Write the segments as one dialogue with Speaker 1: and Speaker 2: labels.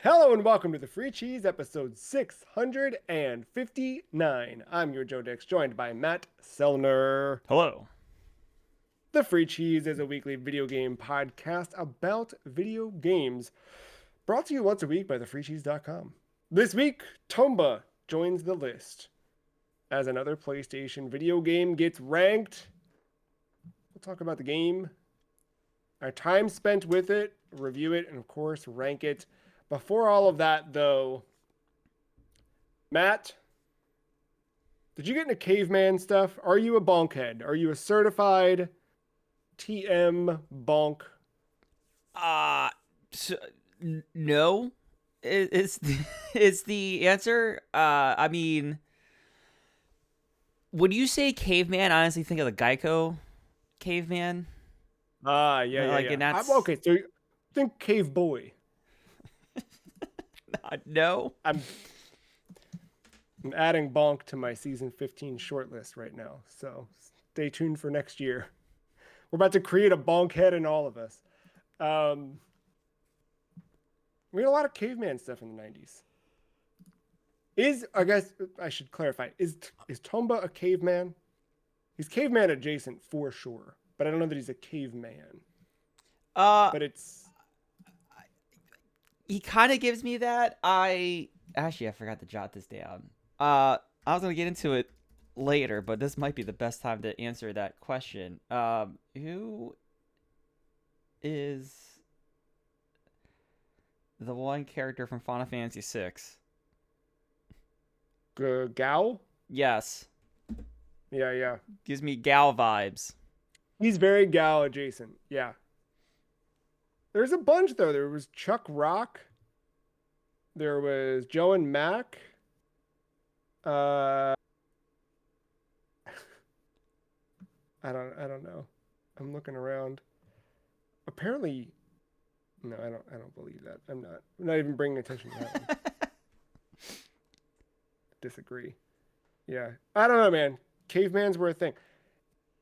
Speaker 1: Hello and welcome to the Free Cheese episode 659. I'm your Joe Dix, joined by Matt Sellner.
Speaker 2: Hello.
Speaker 1: The Free Cheese is a weekly video game podcast about video games, brought to you once a week by thefreecheese.com. This week, Tomba joins the list as another PlayStation video game gets ranked. We'll talk about the game, our time spent with it, review it, and of course, rank it. Before all of that, though, Matt, did you get into caveman stuff? Are you a bonkhead? Are you a certified TM bonk?
Speaker 2: Uh, so, no is is the answer. I mean, when you say caveman, I honestly think of the Geico caveman. Like,
Speaker 1: Yeah.
Speaker 2: and that's
Speaker 1: Okay, so you think cave boy.
Speaker 2: no.
Speaker 1: I'm adding bonk to my season 15 shortlist right now, so stay tuned for next year. We're about to create a bonk head in all of us. We had a lot of caveman stuff in the 90s. I guess I should clarify, is Tomba a caveman? He's caveman adjacent for sure, but I don't know that he's a caveman.
Speaker 2: Uh,
Speaker 1: But it's
Speaker 2: he kind of gives me that. I forgot to jot this down. I was gonna get into it later, but this might be the best time to answer that question. Who is the one character from Final Fantasy VI?
Speaker 1: Gao.
Speaker 2: Yes,
Speaker 1: Yeah.
Speaker 2: gives me Gal vibes.
Speaker 1: He's very Gao adjacent. Yeah. There's a bunch though. There was Chuck Rock. There was Joe and Mac. Uh, I don't know. I'm looking around. Apparently, no, I don't believe that. I'm not even bringing attention to that one. Disagree. Yeah. I don't know, man. Cavemans were a thing.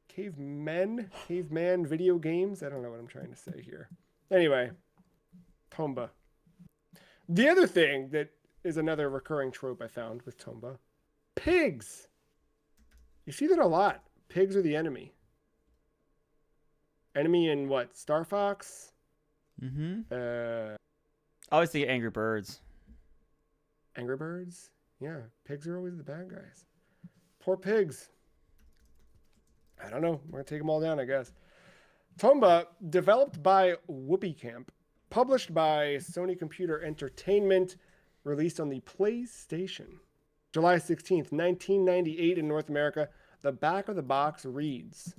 Speaker 1: Caveman video games. I don't know what I'm trying to say here. Anyway, Tomba. The other thing that is another recurring trope I found with Tomba, pigs. You see that a lot. Pigs are the enemy. Enemy in what? Star Fox?
Speaker 2: Mm-hmm.
Speaker 1: Uh,
Speaker 2: Obviously, Angry Birds.
Speaker 1: Angry Birds? Yeah, pigs are always the bad guys. Poor pigs. I don't know. We're going to take them all down, I guess. Tomba, developed by Whoopee Camp, published by Sony Computer Entertainment, released on the PlayStation. July 16th, 1998 in North America. The back of the box reads,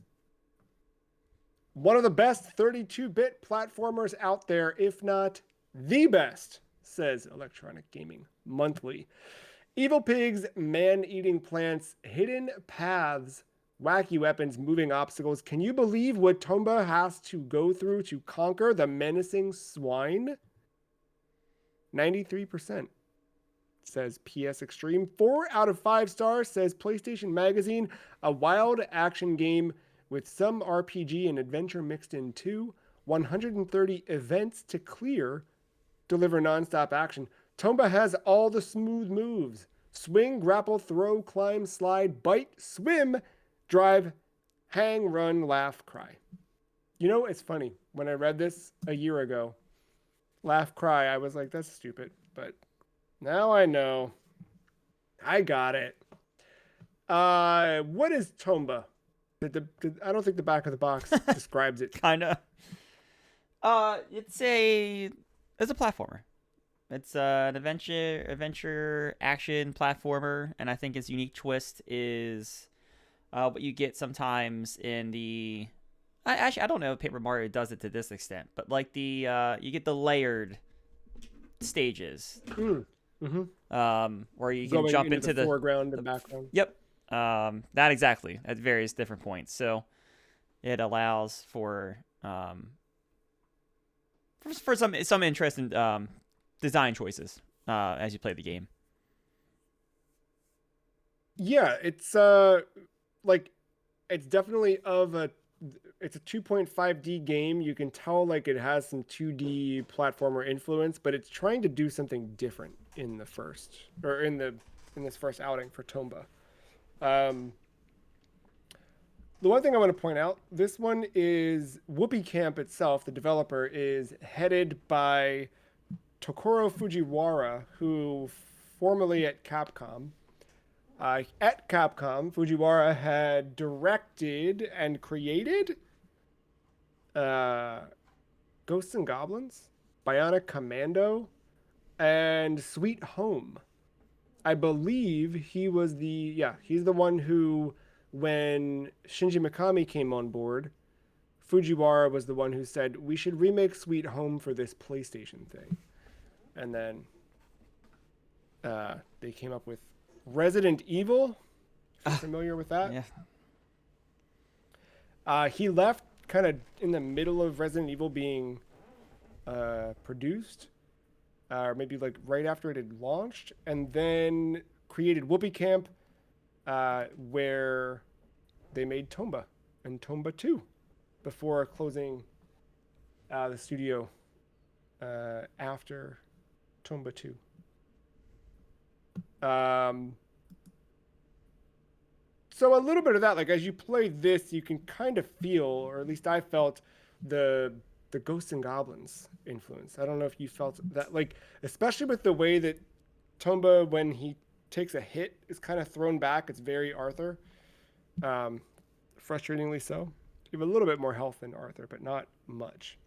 Speaker 1: one of the best 32-bit platformers out there, if not the best, says Electronic Gaming Monthly. Evil pigs, man-eating plants, hidden paths, wacky weapons, moving obstacles. Can you believe what Tomba has to go through to conquer the menacing swine? 93% says PS Extreme. 4 out of 5 stars says PlayStation Magazine. A wild action game with some RPG and adventure mixed in too. 130 events to clear. Deliver nonstop action. Tomba has all the smooth moves. Swing, grapple, throw, climb, slide, bite, swim, drive, hang, run, laugh, cry. You know, it's funny. When I read this a year ago, laugh, cry, I was like, that's stupid. But now I know. I got it. What is Tomba? I don't think the back of the box describes it.
Speaker 2: Kinda. It's a platformer. It's an adventure action platformer, and I think its unique twist is what you get sometimes in the. I don't know if Paper Mario does it to this extent, but like you get the layered stages, where you can
Speaker 1: Going
Speaker 2: jump
Speaker 1: into
Speaker 2: into
Speaker 1: the foreground and background.
Speaker 2: Yep. That exactly at various different points. So it allows for some interesting design choices as you play the game.
Speaker 1: Yeah, it's like it's definitely of it's a 2.5D game. You can tell like it has some 2D platformer influence, but it's trying to do something different in the first or in this first outing for Tomba. Um, the one thing I want to point out, this one is Whoopee Camp itself. The developer is headed by Tokuro Fujiwara, who formerly at Capcom. At Capcom, Fujiwara had directed and created uh, Ghosts and Goblins, Bionic Commando, and Sweet Home. I believe he's the one who, when Shinji Mikami came on board, Fujiwara was the one who said we should remake Sweet Home for this PlayStation thing, and then they came up with Resident Evil. If you're familiar with that,
Speaker 2: Yeah.
Speaker 1: he left kind of in the middle of Resident Evil being produced, or maybe like right after it had launched, and then created Whoopee Camp, where they made Tomba and Tomba 2 before closing the studio after Tomba 2. So a little bit of that, like as you play this, you can kind of feel, or at least I felt, the Ghosts and Goblins influence. I don't know if you felt that, like especially with the way that Tomba, when he takes a hit, is kind of thrown back. It's very Arthur, um, frustratingly so. You have a little bit more health than Arthur, but not much.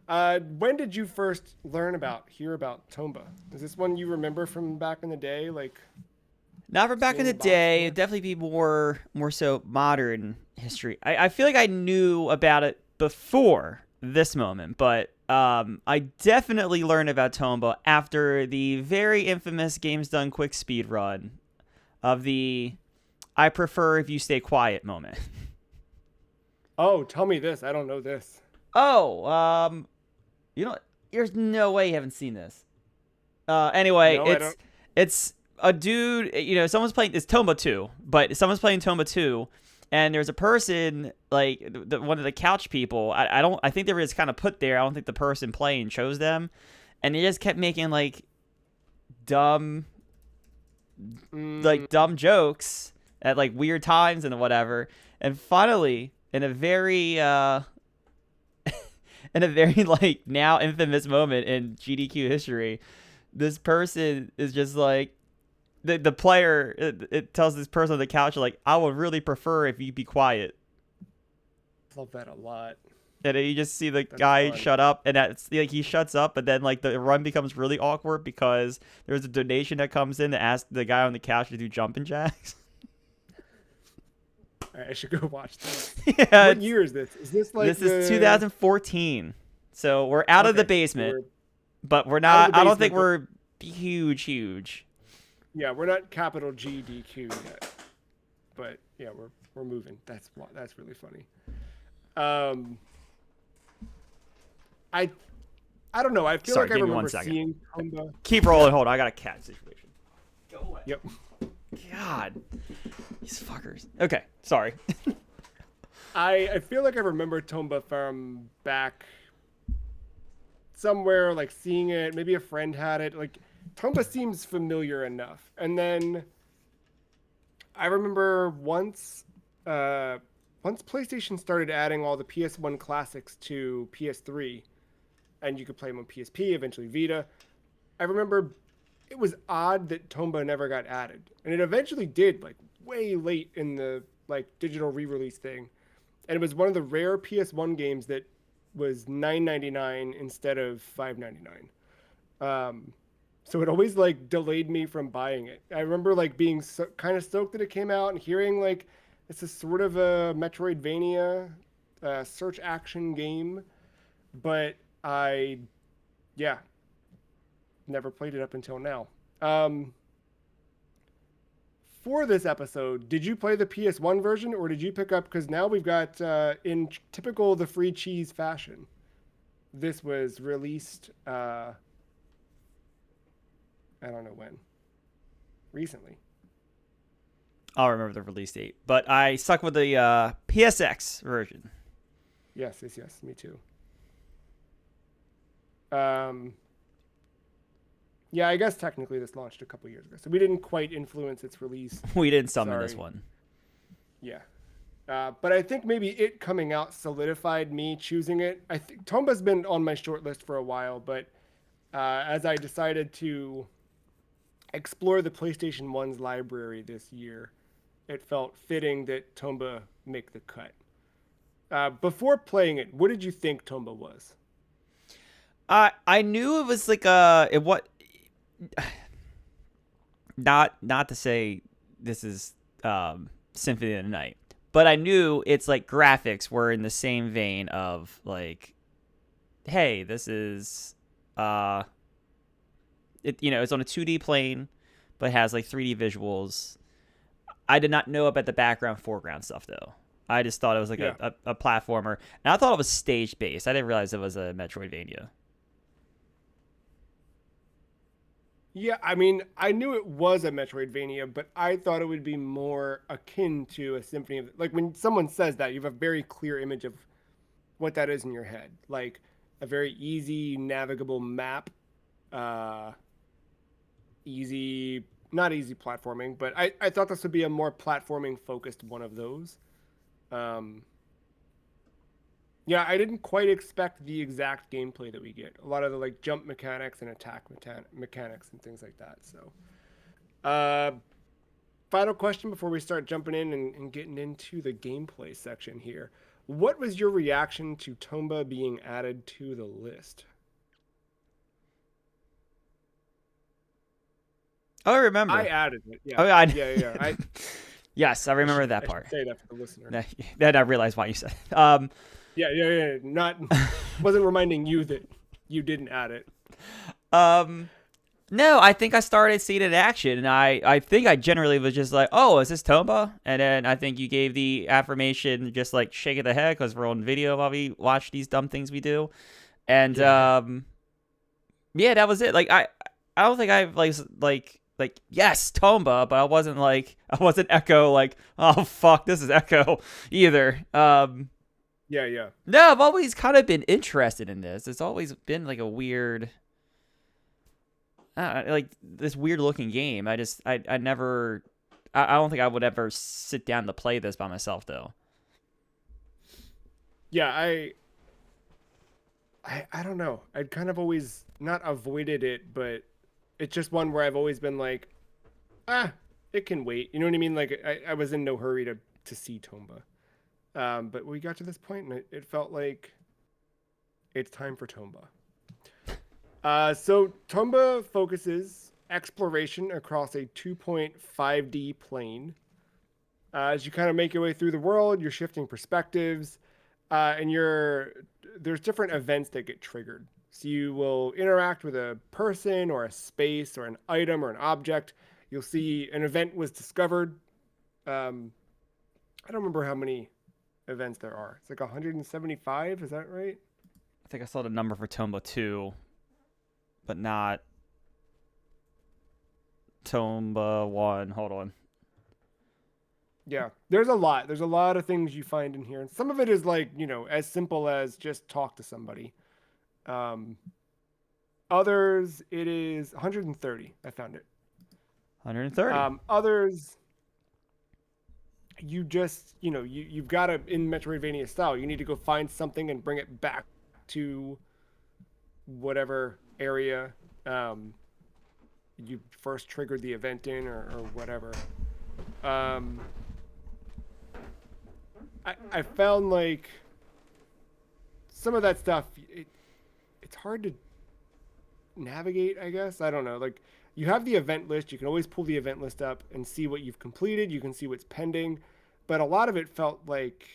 Speaker 1: When did you first hear about Tomba? Is this one you remember from back in the day, like?
Speaker 2: Not from back in
Speaker 1: Seeing
Speaker 2: the
Speaker 1: the box
Speaker 2: day.
Speaker 1: score?
Speaker 2: It'd definitely be more so modern history. I feel like I knew about it before this moment, but I definitely learned about Tomba after the very infamous Games Done quick speed run of the "I prefer if you stay quiet" moment.
Speaker 1: Oh, tell me this. I don't know this.
Speaker 2: Oh, you know, there's no way you haven't seen this. Anyway,
Speaker 1: No, I don't.
Speaker 2: it's a dude. Someone's playing. It's Tomba 2, but someone's playing Tomba 2, and there's a person like one of the couch people. I don't. I think they were just kind of put there. I don't think the person playing chose them, and they just kept making like dumb,
Speaker 1: Mm,
Speaker 2: dumb jokes at like weird times and whatever. And finally, in a very like now infamous moment in GDQ history, this person is just like the player. It tells this person on the couch like, "I would really prefer if you be quiet."
Speaker 1: love that a lot.
Speaker 2: And then you just see the
Speaker 1: That's
Speaker 2: guy
Speaker 1: fun.
Speaker 2: shut up, and that's like he shuts up, and then like the run becomes really awkward because there's a donation that comes in to ask the guy on the couch to do jumping jacks.
Speaker 1: All right, I should go watch this.
Speaker 2: Yeah,
Speaker 1: What year is this? Is this like
Speaker 2: this is
Speaker 1: the?
Speaker 2: 2014, so we're out of the
Speaker 1: Okay, so
Speaker 2: basement,
Speaker 1: we're
Speaker 2: but we're
Speaker 1: out of the
Speaker 2: not. I don't think
Speaker 1: basement, but
Speaker 2: we're huge.
Speaker 1: yeah, we're not capital GDQ yet. But yeah, we're moving. That's really funny. Um, I I don't know. I feel
Speaker 2: Sorry,
Speaker 1: like I
Speaker 2: give me one
Speaker 1: remember
Speaker 2: second.
Speaker 1: seeing Tomba.
Speaker 2: Keep rolling. Hold on, I got a cat situation. Go away.
Speaker 1: Yep.
Speaker 2: God, these fuckers. Okay, sorry.
Speaker 1: I feel like I remember Tomba from back somewhere, like seeing it. Maybe a friend had it. Like Tomba seems familiar enough. And then I remember once PlayStation started adding all the PS1 classics to PS3, and you could play them on PSP, eventually Vita. I remember it was odd that Tomba never got added, and it eventually did, like way late in the like digital re-release thing. And it was one of the rare PS1 games that was $9.99 instead of $5.99. So it always like delayed me from buying it. I remember like being kind of stoked that it came out and hearing like it's a sort of a Metroidvania search action game, but I yeah never played it up until now. Um, for this episode, did you play the PS1 version or did you pick up? Because now we've got in typical the free cheese fashion. This was released. I don't know when. Recently.
Speaker 2: I'll remember the release date. But I stuck with the PSX version.
Speaker 1: Yes, yes, yes. Me too. Um, yeah, I guess technically this launched a couple years ago, so we didn't quite influence its release.
Speaker 2: We didn't summon this
Speaker 1: Sorry.
Speaker 2: one.
Speaker 1: Yeah. But I think maybe it coming out solidified me choosing it. I think Tomba's been on my short list for a while, but as I decided to explore the PlayStation 1's library this year, it felt fitting that Tomba make the cut. Before playing it, what did you think Tomba was?
Speaker 2: I knew it was like it what not to say this is Symphony of the Night, but I knew its like graphics were in the same vein of like, hey, this is it's on a 2D plane, but has like 3D visuals. I did not know about the background foreground stuff though. I just thought it was like
Speaker 1: Yeah.
Speaker 2: a platformer, and I thought it was stage based. I didn't realize it was a Metroidvania.
Speaker 1: Yeah, I mean, I knew it was a Metroidvania, but I thought it would be more akin to a Symphony of like when someone says that, you have a very clear image of what that is in your head. Like a very easy navigable map, uh easy not easy platforming, but I thought this would be a more platforming focused one of those. Um yeah, I didn't quite expect the exact gameplay that we get. A lot of the like jump mechanics and attack mechanics and things like that. So, uh, final question before we start jumping in and getting into the gameplay section here. What was your reaction to Tomba being added to the list?
Speaker 2: Oh, I
Speaker 1: I
Speaker 2: remember.
Speaker 1: added it. Yeah,
Speaker 2: Oh, yeah.
Speaker 1: yeah.
Speaker 2: Yes, I remember that
Speaker 1: I should
Speaker 2: part.
Speaker 1: say that for the listener.
Speaker 2: Then I realized why you said.
Speaker 1: Yeah. Not wasn't reminding you that you didn't add it.
Speaker 2: Um, no, I think I started seeing it in action, and I think I generally was just like, oh, is this Tomba? And then I think you gave the affirmation, just like shaking the head because we're on video while we watch these dumb things we do, and
Speaker 1: Yeah,
Speaker 2: yeah, that was it. Like I don't think I've like yes, Tomba, but I wasn't Echo like, oh fuck, this is Echo either.
Speaker 1: yeah.
Speaker 2: No, I've always kind of been interested in this. It's always been like a weird, like this weird looking game. I never, I don't think I would ever sit down to play this by myself though.
Speaker 1: Yeah, I don't know. I'd kind of always not avoided it, but it's just one where I've always been like, it can wait. You know what I mean? Like I was in no hurry to see Tomba. But we got to this point and it felt like it's time for Tomba. So Tomba focuses exploration across a 2.5D plane. As you kind of make your way through the world, you're shifting perspectives, and there's different events that get triggered. So you will interact with a person or a space or an item or an object. You'll see an event was discovered. I don't remember how many events there are. It's like 175. Is that right?
Speaker 2: I think I saw the number for Tomba 2, but not Tomba 1. Hold on.
Speaker 1: Yeah, there's a lot. There's a lot of things you find in here, and some of it is like as simple as just talk to somebody. Um, Others, it is 130. I found it.
Speaker 2: 130.
Speaker 1: Others, you just you've got to in Metroidvania style. You need to go find something and bring it back to whatever area you first triggered the event in or whatever. Um, I found like some of that stuff. It's hard to navigate, I guess. I don't know. Like you have the event list. You can always pull the event list up and see what you've completed. You can see what's pending. But a lot of it felt like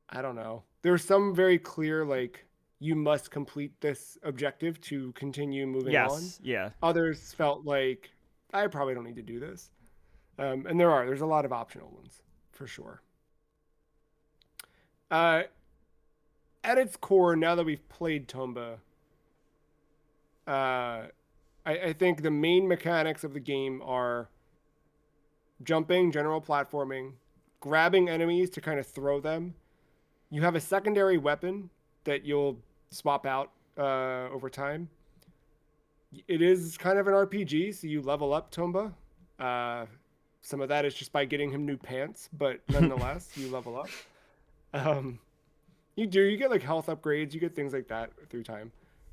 Speaker 1: I don't know. There's some very clear like you must complete this objective to continue moving on.
Speaker 2: Yes. Yeah.
Speaker 1: Others felt like I probably don't need to do this. And there's a lot of optional ones for sure. Uh, at its core, now that we've played Tomba, I think the main mechanics of the game are jumping, general platforming, grabbing enemies to kind of throw them. You have a secondary weapon that you'll swap out over time. It is kind of an RPG, so you level up Tomba. Uh, some of that is just by getting him new pants, but nonetheless, you level up. Um, you get like health upgrades, you get things like that through time.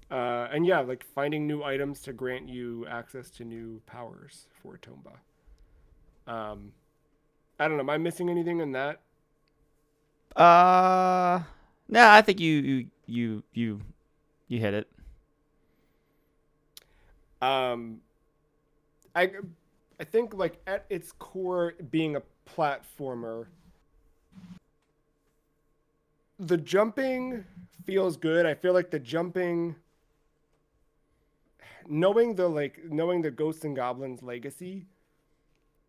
Speaker 1: And yeah, like finding new items to grant you access to new powers for Tomba. Um, I don't know. Am I missing anything in that?
Speaker 2: Uh, no, I think you hit it.
Speaker 1: Um, I I think like at its core, being a platformer, the jumping feels good. I feel like the jumping, knowing the Ghosts and Goblins legacy.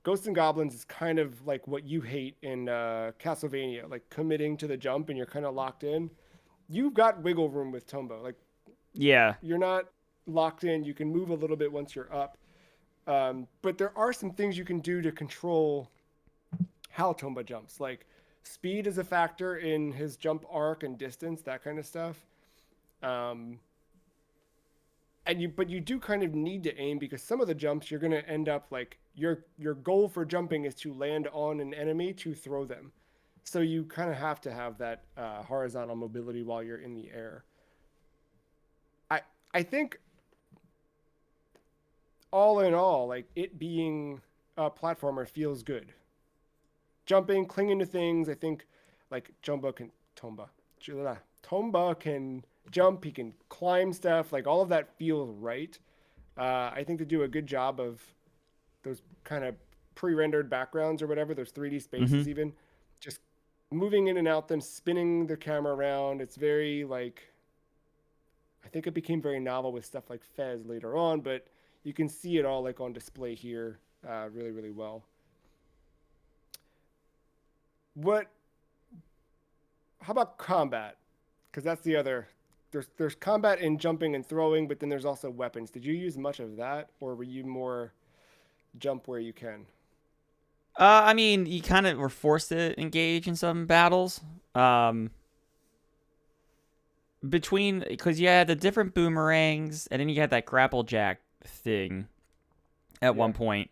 Speaker 1: Ghosts and Goblins is kind of like what you hate in Castlevania, like committing to the jump and you're kind of locked in. You've got wiggle room with Tomba. Like
Speaker 2: Yeah.
Speaker 1: you're not locked in. You can move a little bit once you're up. But there are some things you can do to control how Tomba jumps. Like speed is a factor in his jump arc and distance, that kind of stuff. Um, but you do kind of need to aim because some of the jumps you're going to end up like your goal for jumping is to land on an enemy to throw them. So you kind of have to have that horizontal mobility while you're in the air. I I think all in all, like it being a platformer feels good. Jumping, clinging to things. I think like Tomba can jump. He can climb stuff. Like all of that feels right. I think they do a good job of those kind of pre-rendered backgrounds or whatever, those 3D
Speaker 2: Mm-hmm.
Speaker 1: spaces even, just moving in and out them, spinning the camera around. It's very like, I think it became very novel with stuff like Fez later on, but you can see it all like on display here really, really well. What, how about combat? Because that's the other, there's combat in jumping and throwing, but then there's also weapons. Did you use much of that or were you more jump where you can?
Speaker 2: I mean, you kind of were forced to engage in some battles. Um, between because you had the different boomerangs, and then you had that grapple jack thing at
Speaker 1: Yeah.
Speaker 2: one point.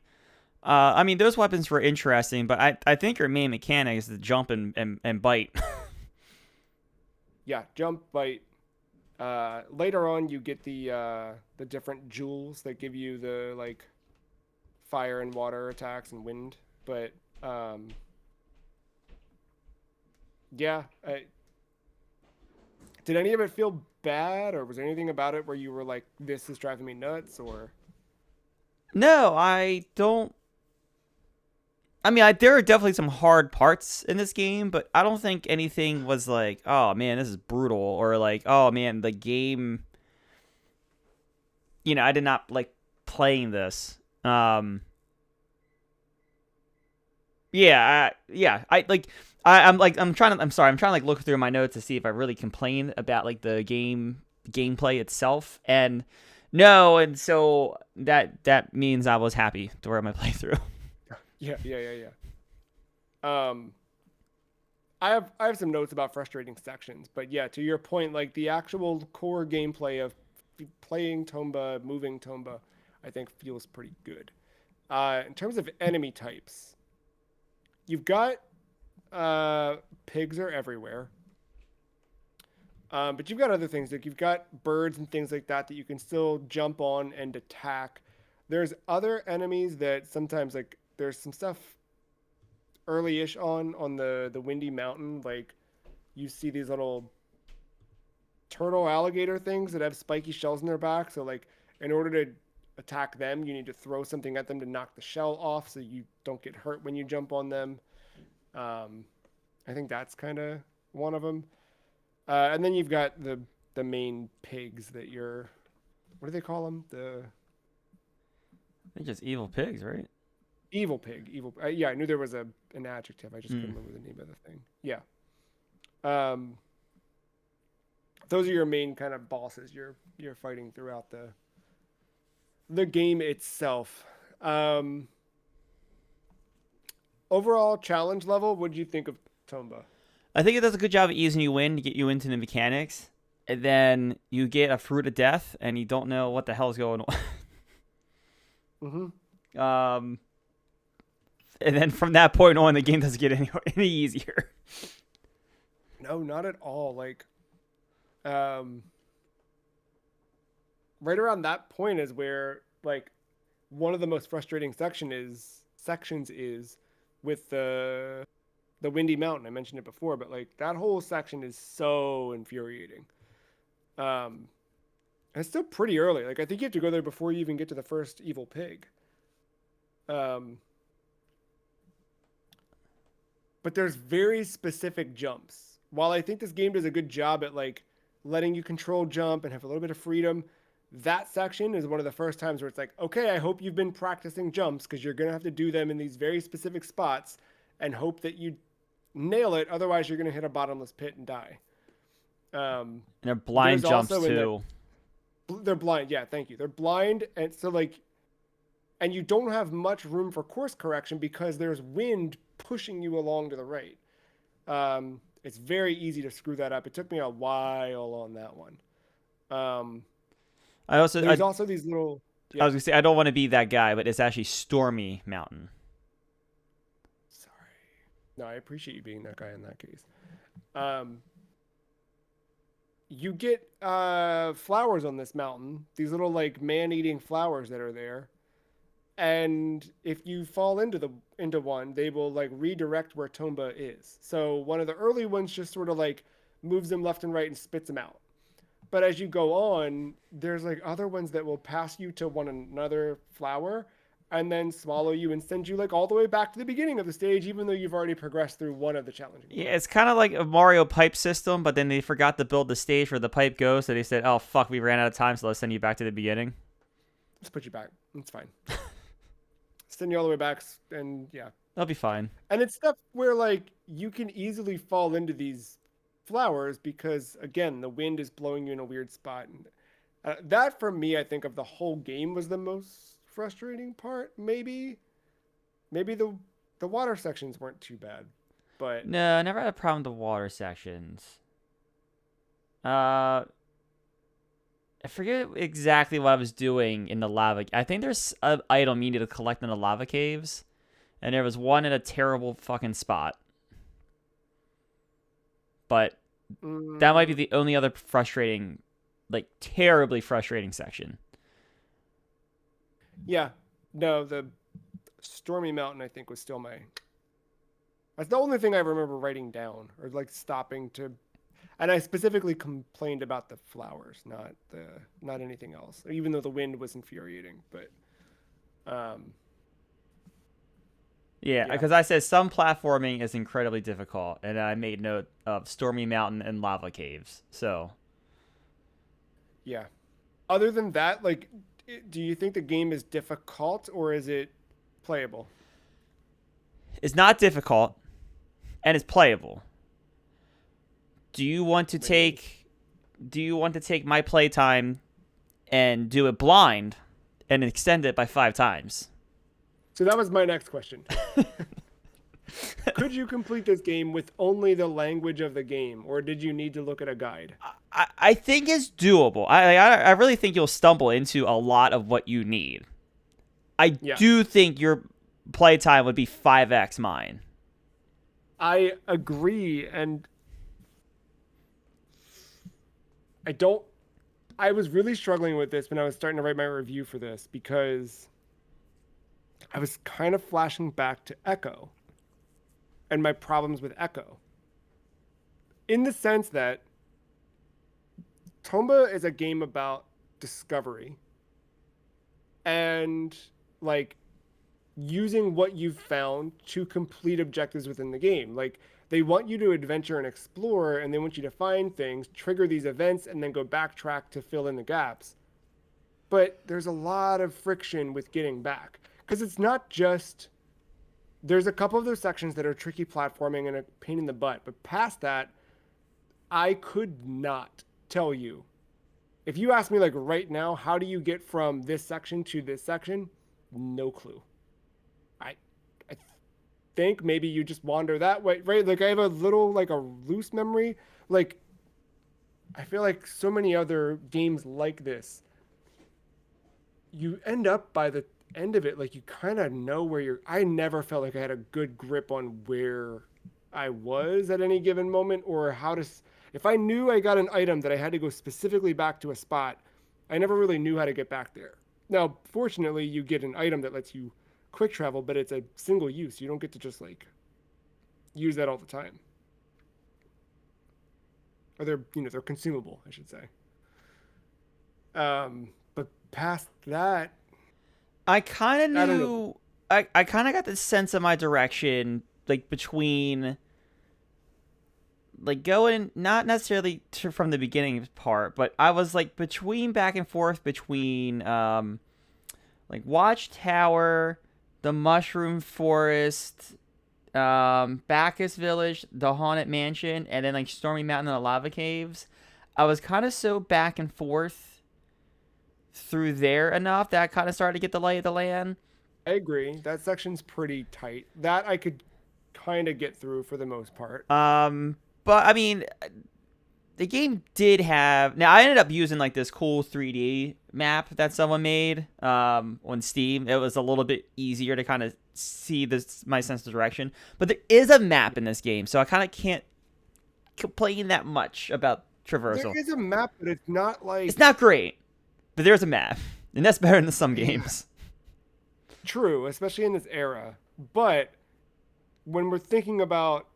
Speaker 2: I mean, those weapons were interesting, but I think your main mechanic is to jump and bite.
Speaker 1: Yeah, jump, bite. Later on, you get the different jewels that give you the like fire and water attacks and wind. But um, yeah, did any of it feel bad, or was there anything about it where you were like, "This is driving me nuts"? Or
Speaker 2: No, I don't. I mean, there are definitely some hard parts in this game, but I don't think anything was like, oh man, this is brutal, or like, oh man, the game. I did not like playing this. Yeah, I like. I'm like, I'm trying to. I'm sorry. I'm trying to like look through my notes to see if I really complained about like the gameplay itself, and no, and so that means I was happy throughout my playthrough.
Speaker 1: yeah, yeah, yeah, yeah. I have some notes about frustrating sections, but yeah, to your point, like the actual core gameplay of playing Tomba, moving Tomba, I think feels pretty good. In terms of enemy types, you've got uh, pigs are everywhere, but you've got other things like you've got birds and things like that that you can still jump on and attack. There's other enemies that sometimes like there's some stuff early-ish on the windy mountain. Like you see these little turtle alligator things that have spiky shells in their back. So like in order to attack them, you need to throw something at them to knock the shell off so you don't get hurt when you jump on them. Um, I think that's kind of one of them. And then you've got the main pigs that you're, what do they call them? The
Speaker 2: They're just evil pigs, right?
Speaker 1: evil pig. Evil. Yeah, I knew there was an adjective. I just
Speaker 2: Hmm.
Speaker 1: couldn't remember the name of the thing. Yeah. Um, those are your main kind of bosses you're fighting throughout the game itself. Um, Overall challenge level, what did you think of Tomba?
Speaker 2: I think it does a good job of easing you in to get you into the mechanics, and then you get a fruit of death, and you don't know what the hell's going
Speaker 1: Mm-hmm.
Speaker 2: on. And then from that point on, the game doesn't get any easier.
Speaker 1: No, not at all. Like, um, right around that point is where like one of the most frustrating sections is with the windy mountain. I mentioned it before, but like that whole section is so infuriating. Um, and it's still pretty early. Like I think you have to go there before you even get to the first evil pig. Um, but there's very specific jumps. While I think this game does a good job at like letting you control jump and have a little bit of freedom, that section is one of the first times where it's like, okay, I hope you've been practicing jumps because you're gonna have to do them in these very specific spots and hope that you nail it. Otherwise, you're gonna hit a bottomless pit and die. Um,
Speaker 2: And they're blind
Speaker 1: there's
Speaker 2: jumps
Speaker 1: also in there
Speaker 2: too.
Speaker 1: they're blind. Yeah, thank you. They're blind, and so like, and you don't have much room for course correction because there's wind pushing you along to the right. It's very easy to screw that up. It took me a while on that one. Um,
Speaker 2: I also
Speaker 1: there's also these little,
Speaker 2: I
Speaker 1: yeah.
Speaker 2: was gonna say I don't want to be that guy, but it's actually Stormy Mountain.
Speaker 1: Sorry. No, I appreciate you being that guy in that case. Um, you get flowers on this mountain. These little like man-eating flowers that are there. And if you fall into one, they will like redirect where Tomba is. So one of the early ones just sort of like moves them left and right and spits them out. But as you go on, there's like other ones that will pass you to one another flower and then swallow you and send you like all the way back to the beginning of the stage, even though you've already progressed through one of the challenging
Speaker 2: Yeah,
Speaker 1: parts.
Speaker 2: it's kind of like a Mario pipe system, but then they forgot to build the stage where the pipe goes, so they said, "Oh fuck, we ran out of time, so let's send you back to the beginning."
Speaker 1: Let's put you back. It's fine. Send you all the way back, and yeah.
Speaker 2: That'll be fine.
Speaker 1: And it's stuff where like you can easily fall into these flowers because again the wind is blowing you in a weird spot. And that for me, I think of the whole game was the most frustrating part. Maybe the water sections weren't too bad, but
Speaker 2: No, I never had a problem with the water sections. Uh, I forget exactly what I was doing in the lava. I think there's an item you need to collect in the lava caves, and there was one in a terrible fucking spot. But that might be
Speaker 1: mm,
Speaker 2: the only other frustrating, like terribly frustrating section.
Speaker 1: yeah, no, the Stormy Mountain I think was still my. That's the only thing I remember writing down or like stopping to. And I specifically complained about the flowers, not anything else. Even though the wind was infuriating, but um,
Speaker 2: Yeah,
Speaker 1: yeah,
Speaker 2: because I said some platforming is incredibly difficult, and I made note of Stormy Mountain and lava caves. So
Speaker 1: yeah. Other than that, like, do you think the game is difficult or is it playable?
Speaker 2: it's not difficult, and it's playable. Do you want to
Speaker 1: Win-win.
Speaker 2: take? Do you want to take my playtime and do it blind, and extend it by 5 times?
Speaker 1: So that was my next question. Could you complete this game with only the language of the game, or did you need to look at a guide?
Speaker 2: I think it's doable. I really think you'll stumble into a lot of what you need. I
Speaker 1: Yeah,
Speaker 2: do think your playtime would be 5x mine.
Speaker 1: I agree, and I don't. I was really struggling with this when I was starting to write my review for this because I was kind of flashing back to Echo and my problems with Echo in the sense that Tomba is a game about discovery and like using what you've found to complete objectives within the game. Like they want you to adventure and explore and they want you to find things, trigger these events and then go backtrack to fill in the gaps. But there's a lot of friction with getting back because it's not just there's a couple of those sections that are tricky platforming and a pain in the butt, but past that I could not tell you. If you ask me like right now, how do you get from this section to this section? No clue. I think maybe you just wander that way, right? Like I have a little like a loose memory. Like I feel like so many other games like this, you end up by the end of it like you kind of know where you're. I never felt like I had a good grip on where I was at any given moment or how to. If I knew I got an item that I had to go specifically back to a spot, I never really knew how to get back there. Now, fortunately, you get an item that lets you quick travel, but it's a single use. You don't get to just like use that all the time. Or they're consumable, I should say. But past that,
Speaker 2: I kind of
Speaker 1: I don't know.
Speaker 2: knew. I kind of got the sense of my direction, like between like going not necessarily from the beginning part, but I was like between back and forth between like Watchtower, the Mushroom Forest, Bacchus Village, the Haunted Mansion, and then like Stormy Mountain and the Lava Caves. I was kind of so back and forth through there enough that I kind of started to get the lay of the land.
Speaker 1: I agree. That section's pretty tight. That I could kind of get through for the most part.
Speaker 2: But I mean, the game did have. Now I ended up using like this cool 3D map that someone made on Steam. It was a little bit easier to kind of see this my sense of direction. But there is a map in this game, so I kind of can't complain that much about traversal.
Speaker 1: There is a map, but it's not like
Speaker 2: It's not great, but there's a map, and that's better than some games.
Speaker 1: true, especially in this era. But when we're thinking about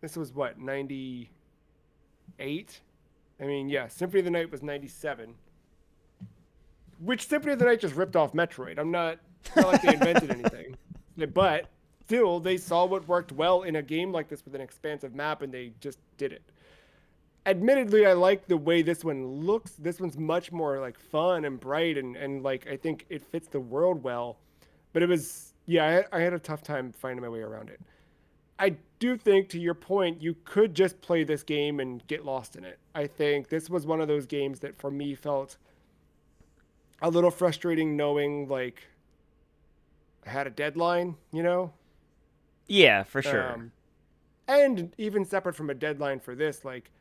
Speaker 1: this was what, 98? I mean, yeah, Symphony of the Night was 97. Which Symphony of the Night just ripped off Metroid. It's not like they invented anything. But still, they saw what worked well in a game like this with an expansive map and they just did it. Admittedly, I like the way this one looks. This one's much more like fun and bright and like I think it fits the world well. But it was, yeah, I had a tough time finding my way around it. I do think, to your point, you could just play this game and get lost in it. I think this was one of those games that for me felt a little frustrating knowing like I had a deadline,
Speaker 2: Yeah, for sure.
Speaker 1: And even separate from a deadline for this, like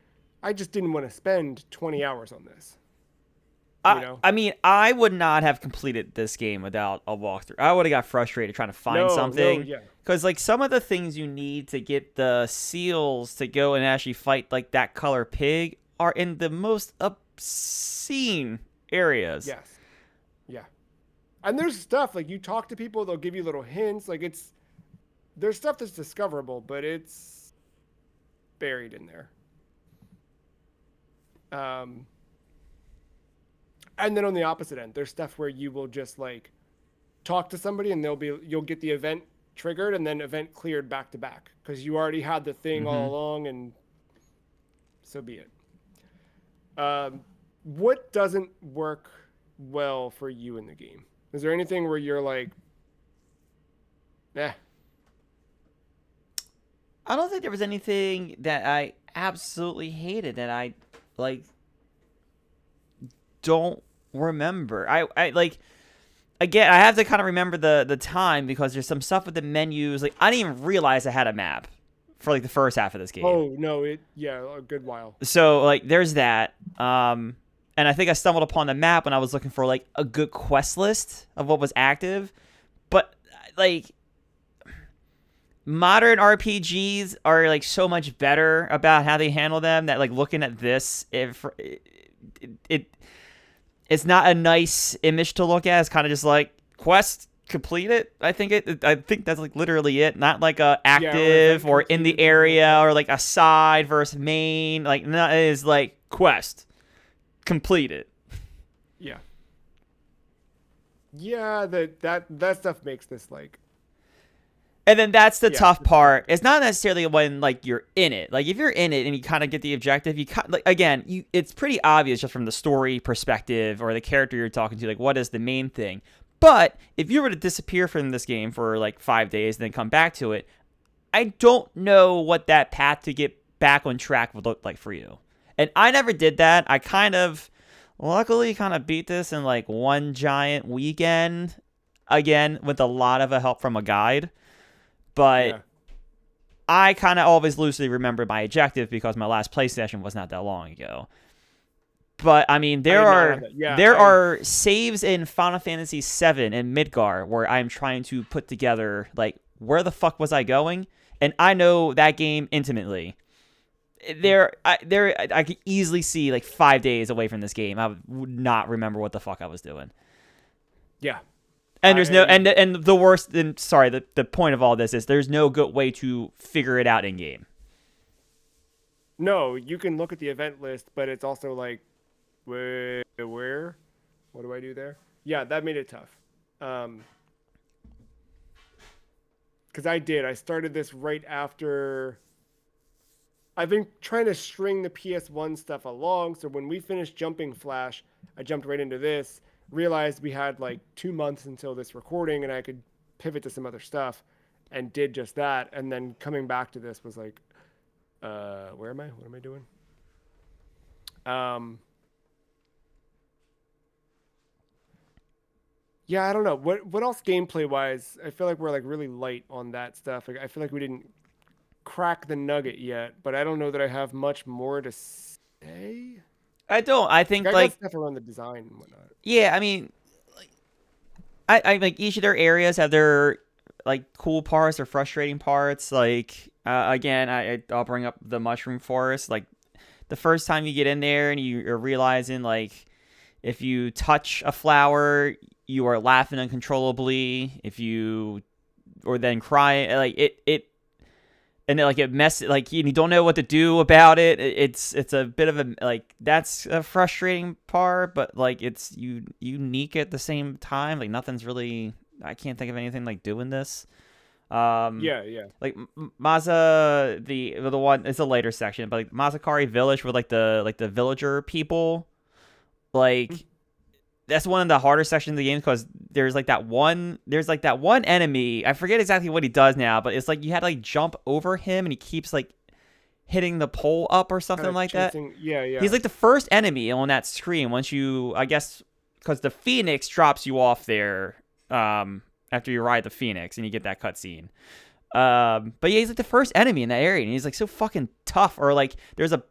Speaker 1: I just didn't want to spend 20 hours on this.
Speaker 2: I mean, I would not have completed this game without a walkthrough. I would have got frustrated trying to find something.
Speaker 1: Yeah.
Speaker 2: Because, like, some of the things you need to get the seals to go and actually fight, like, that color pig are in the most obscene areas.
Speaker 1: Yes. Yeah. And there's stuff, like, you talk to people, they'll give you little hints. Like, there's stuff that's discoverable, but it's buried in there. And then on the opposite end, there's stuff where you will just like talk to somebody and you'll get the event triggered and then event cleared back to back because you already had the thing all along, and so be it. What doesn't work well for you in the game? Is there anything where you're like, nah?
Speaker 2: I don't think there was anything that I absolutely hated that I, like, don't remember. I like, again, I have to kind of remember the time because there's some stuff with the menus. Like, I didn't even realize I had a map for like the first half of this game.
Speaker 1: Oh no, a good while.
Speaker 2: So like there's that. And I think I stumbled upon the map when I was looking for like a good quest list of what was active. But like modern RPGs are like so much better about how they handle them that like looking at this, it's not a nice image to look at. It's kind of just like quest completed. I think that's like literally it. Not like a active or in the area or like a side versus main. Like no, it is like quest completed.
Speaker 1: Yeah. Yeah, that stuff makes this like.
Speaker 2: And then that's the tough part. It's not necessarily when like you're in it. Like if you're in it and you kind of get the objective, it's pretty obvious just from the story perspective or the character you're talking to, like what is the main thing. But if you were to disappear from this game for like 5 days and then come back to it, I don't know what that path to get back on track would look like for you. And I never did that. I luckily beat this in like one giant weekend, again with a lot of help from a guide. But I kind of always loosely remember my objective because my last play session was not that long ago. But I mean,
Speaker 1: I did not have that. Yeah,
Speaker 2: there are saves in Final Fantasy VII and Midgar where I'm trying to put together like where the fuck was I going, and I know that game intimately. I could easily see like 5 days away from this game. I would not remember what the fuck I was doing.
Speaker 1: yeah.
Speaker 2: And there's no and the worst. And sorry, the point of all this is there's no good way to figure it out in game.
Speaker 1: No, you can look at the event list, but it's also like, where? What do I do there? Yeah, that made it tough. Because I started this right after. I've been trying to string the PS1 stuff along, so when we finished Jumping Flash, I jumped right into this, realized we had like 2 months until this recording, and I could pivot to some other stuff, and did just that. And then coming back to this was like, where am I? What am I doing? Yeah, I don't know. What else gameplay wise? I feel like we're like really light on that stuff. Like, I feel like we didn't crack the nugget yet, but I don't know that I have much more to say.
Speaker 2: I don't. I think
Speaker 1: Like, I got
Speaker 2: like
Speaker 1: stuff around the design and whatnot.
Speaker 2: yeah. I mean, I like each of their areas have their like cool parts or frustrating parts. Like again, I'll bring up the mushroom forest. Like the first time you get in there and you're realizing like if you touch a flower, you are laughing uncontrollably. If you or then crying, like it and like it messes like you don't know what to do about it. It's a bit of a like that's a frustrating part, but like it's unique at the same time. Like nothing's really I can't think of anything like doing this.
Speaker 1: Yeah.
Speaker 2: Like Maza the one it's a later section, but like Mazakari Village with like the villager people, like that's one of the harder sections of the game because there's like that one enemy. I forget exactly what he does now, but it's like you had to like jump over him and he keeps like hitting the pole up or something
Speaker 1: Kind of
Speaker 2: like that.
Speaker 1: chasing. Yeah.
Speaker 2: He's like the first enemy on that screen once you I guess because the Phoenix drops you off there after you ride the Phoenix and you get that cutscene. But yeah, he's like the first enemy in that area and he's like so fucking tough. Or like there's a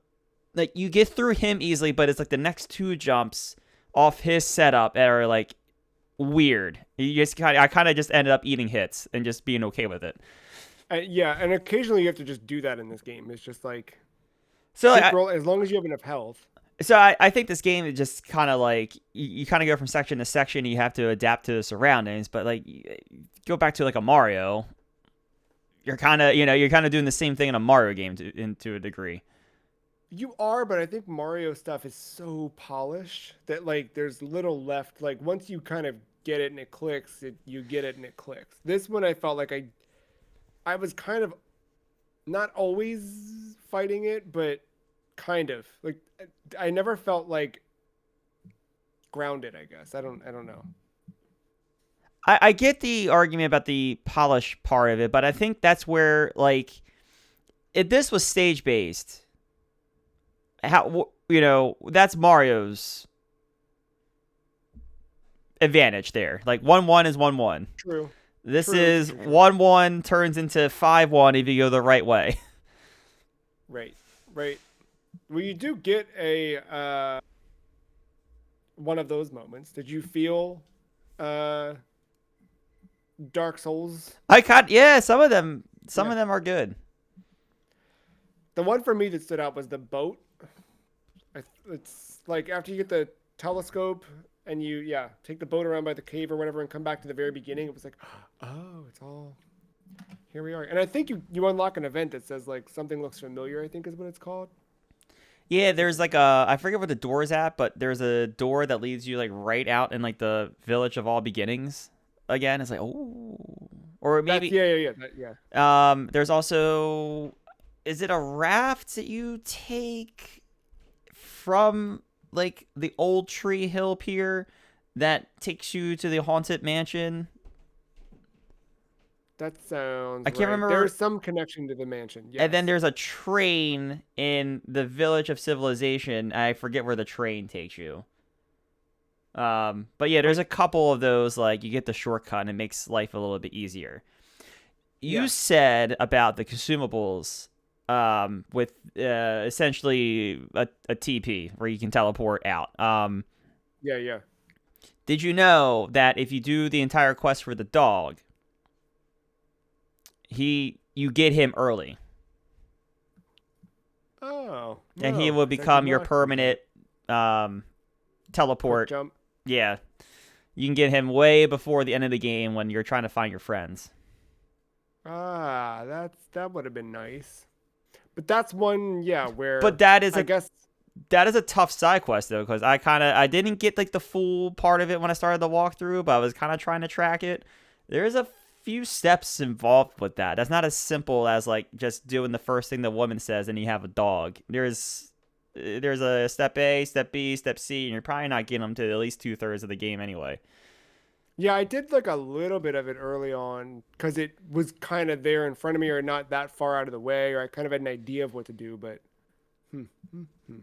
Speaker 2: like you get through him easily, but it's like the next two jumps off his setup that are like weird. I kind of just ended up eating hits and just being okay with it.
Speaker 1: Yeah, and occasionally you have to just do that in this game. It's just like
Speaker 2: So
Speaker 1: roll, as long as you have enough health.
Speaker 2: I think this game is just kind of like you kind of go from section to section. You have to adapt to the surroundings, but like go back to like a Mario, you're kind of doing the same thing in a Mario game to a degree.
Speaker 1: You are, but I think Mario stuff is so polished that like there's little left. Like once you kind of get it and it clicks, you get it and it clicks. This one I felt like I was kind of not always fighting it, but kind of. Like I never felt like grounded, I guess. I don't know.
Speaker 2: I get the argument about the polish part of it, but I think that's where like if this was stage based, how that's Mario's advantage there. Like 1-1 is 1-1.
Speaker 1: True.
Speaker 2: This is 1-1 turns into 5-1 if you go the right way.
Speaker 1: Right. Well, you do get a one of those moments. Did you feel Dark Souls?
Speaker 2: Some of them are good.
Speaker 1: The one for me that stood out was the boat. It's like after you get the telescope and you take the boat around by the cave or whatever and come back to the very beginning, it was like, oh, it's all here we are. And I think you unlock an event that says like something looks familiar, I think is what it's called.
Speaker 2: Yeah, there's like I forget what the door is at, but there's a door that leads you like right out in like the village of all beginnings. Again, it's like or maybe there's also is it a raft that you take from like the old tree hill pier that takes you to the haunted mansion?
Speaker 1: That sounds
Speaker 2: I can't remember.
Speaker 1: There's some connection to the mansion. Yes.
Speaker 2: And then there's a train in the village of civilization. I forget where the train takes you. But yeah, there's a couple of those like you get the shortcut and it makes life a little bit easier. you
Speaker 1: Yeah.
Speaker 2: said about the consumables with essentially a TP where you can teleport out.
Speaker 1: Yeah. Yeah.
Speaker 2: Did you know that if you do the entire quest for the dog, you get him early,
Speaker 1: Oh
Speaker 2: and he
Speaker 1: no,
Speaker 2: will
Speaker 1: because I did
Speaker 2: become your
Speaker 1: not do that.
Speaker 2: permanent um,
Speaker 1: Quick
Speaker 2: teleport.
Speaker 1: jump.
Speaker 2: Yeah, you can get him way before the end of the game when you're trying to find your friends.
Speaker 1: Ah, that would have been nice. But that's one, yeah,
Speaker 2: But
Speaker 1: where
Speaker 2: that is
Speaker 1: I
Speaker 2: a
Speaker 1: guess
Speaker 2: that is a tough side quest though, because I didn't get like the full part of it when I started the walkthrough, but I was kind of trying to track it. There's a few steps involved with that. That's not as simple as like just doing the first thing the woman says and you have a dog. There's a step A, step B, step C, and you're probably not getting them to at least 2/3 of the game anyway.
Speaker 1: yeah, I did like a little bit of it early on because it was kind of there in front of me or not that far out of the way, or I kind of had an idea of what to do. But hmm, hmm, hmm.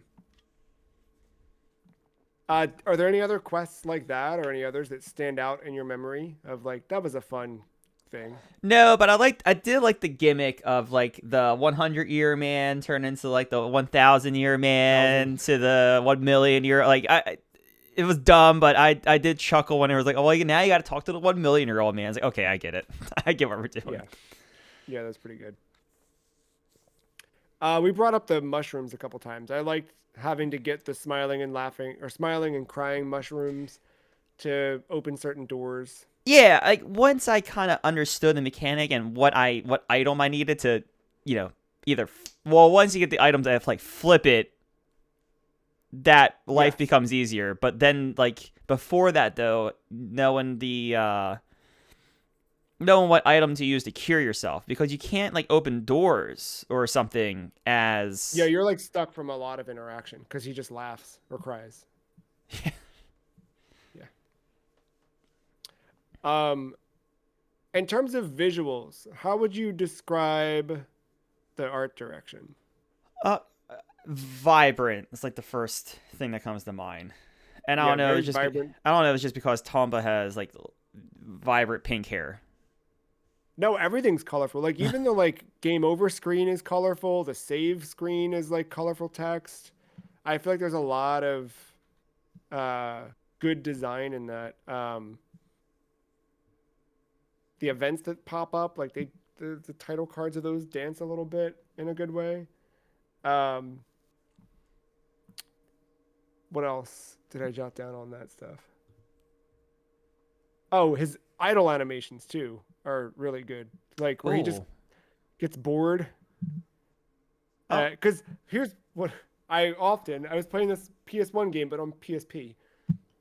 Speaker 1: Are there any other quests like that, or any others that stand out in your memory of like that was a fun thing?
Speaker 2: No, but I did like the gimmick of like the 100-year man turn into like the 1,000-year
Speaker 1: Thousand.
Speaker 2: man to the 1 million year. Like it was dumb, but I did chuckle when it was like, oh, well, now you got to talk to the 1 million-year-old man. It's like, okay, I get it. I get what we're doing.
Speaker 1: Yeah, yeah, that's pretty good. We brought up the mushrooms a couple times. I liked having to get the smiling and laughing or smiling and crying mushrooms to open certain doors.
Speaker 2: Yeah, like once I kind of understood the mechanic and what item I needed to, either well, once you get the items, I have to like flip it. That life
Speaker 1: Yes.
Speaker 2: becomes easier, but then like before that though, knowing what item to use to cure yourself because you can't like open doors or something
Speaker 1: Yeah,
Speaker 2: as
Speaker 1: you're like stuck from a lot of interaction because he just laughs or cries. Yeah. Um, in terms of visuals, how would you describe the art direction?
Speaker 2: uh vibrant. It's like the first thing that comes to mind. And I
Speaker 1: Yeah,
Speaker 2: don't know,
Speaker 1: very vibrant.
Speaker 2: I don't know, it's just because Tomba has like vibrant pink hair.
Speaker 1: No, everything's colorful. Like even the like game over screen is colorful. The save screen is like colorful text. I feel like there's a lot of uh good design in that. The events that pop up, like the title cards of those dance a little bit in a good way. Um, what else did I jot down on that stuff? Oh, his idle animations too are really good. Like where he just
Speaker 2: Oh.
Speaker 1: gets bored.
Speaker 2: Oh.
Speaker 1: Because here's what I was playing this PS1 game, but on PSP.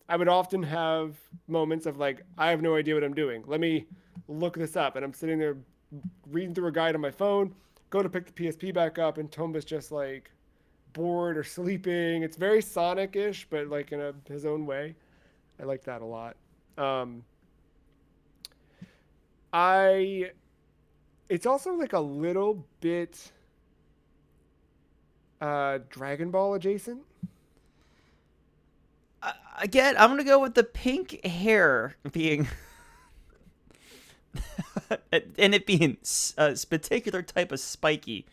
Speaker 1: I would often have moments of like, I have no idea what I'm doing. Let me look this up. And I'm sitting there reading through a guide on my phone, go to pick the PSP back up, and Tomba's just like bored or sleeping. It's very Sonic ish, but like in his own way. I like that a lot. Um, I, it's also like a little bit Dragon Ball adjacent.
Speaker 2: Again, I'm gonna go with the pink hair being and it being a particular type of spiky.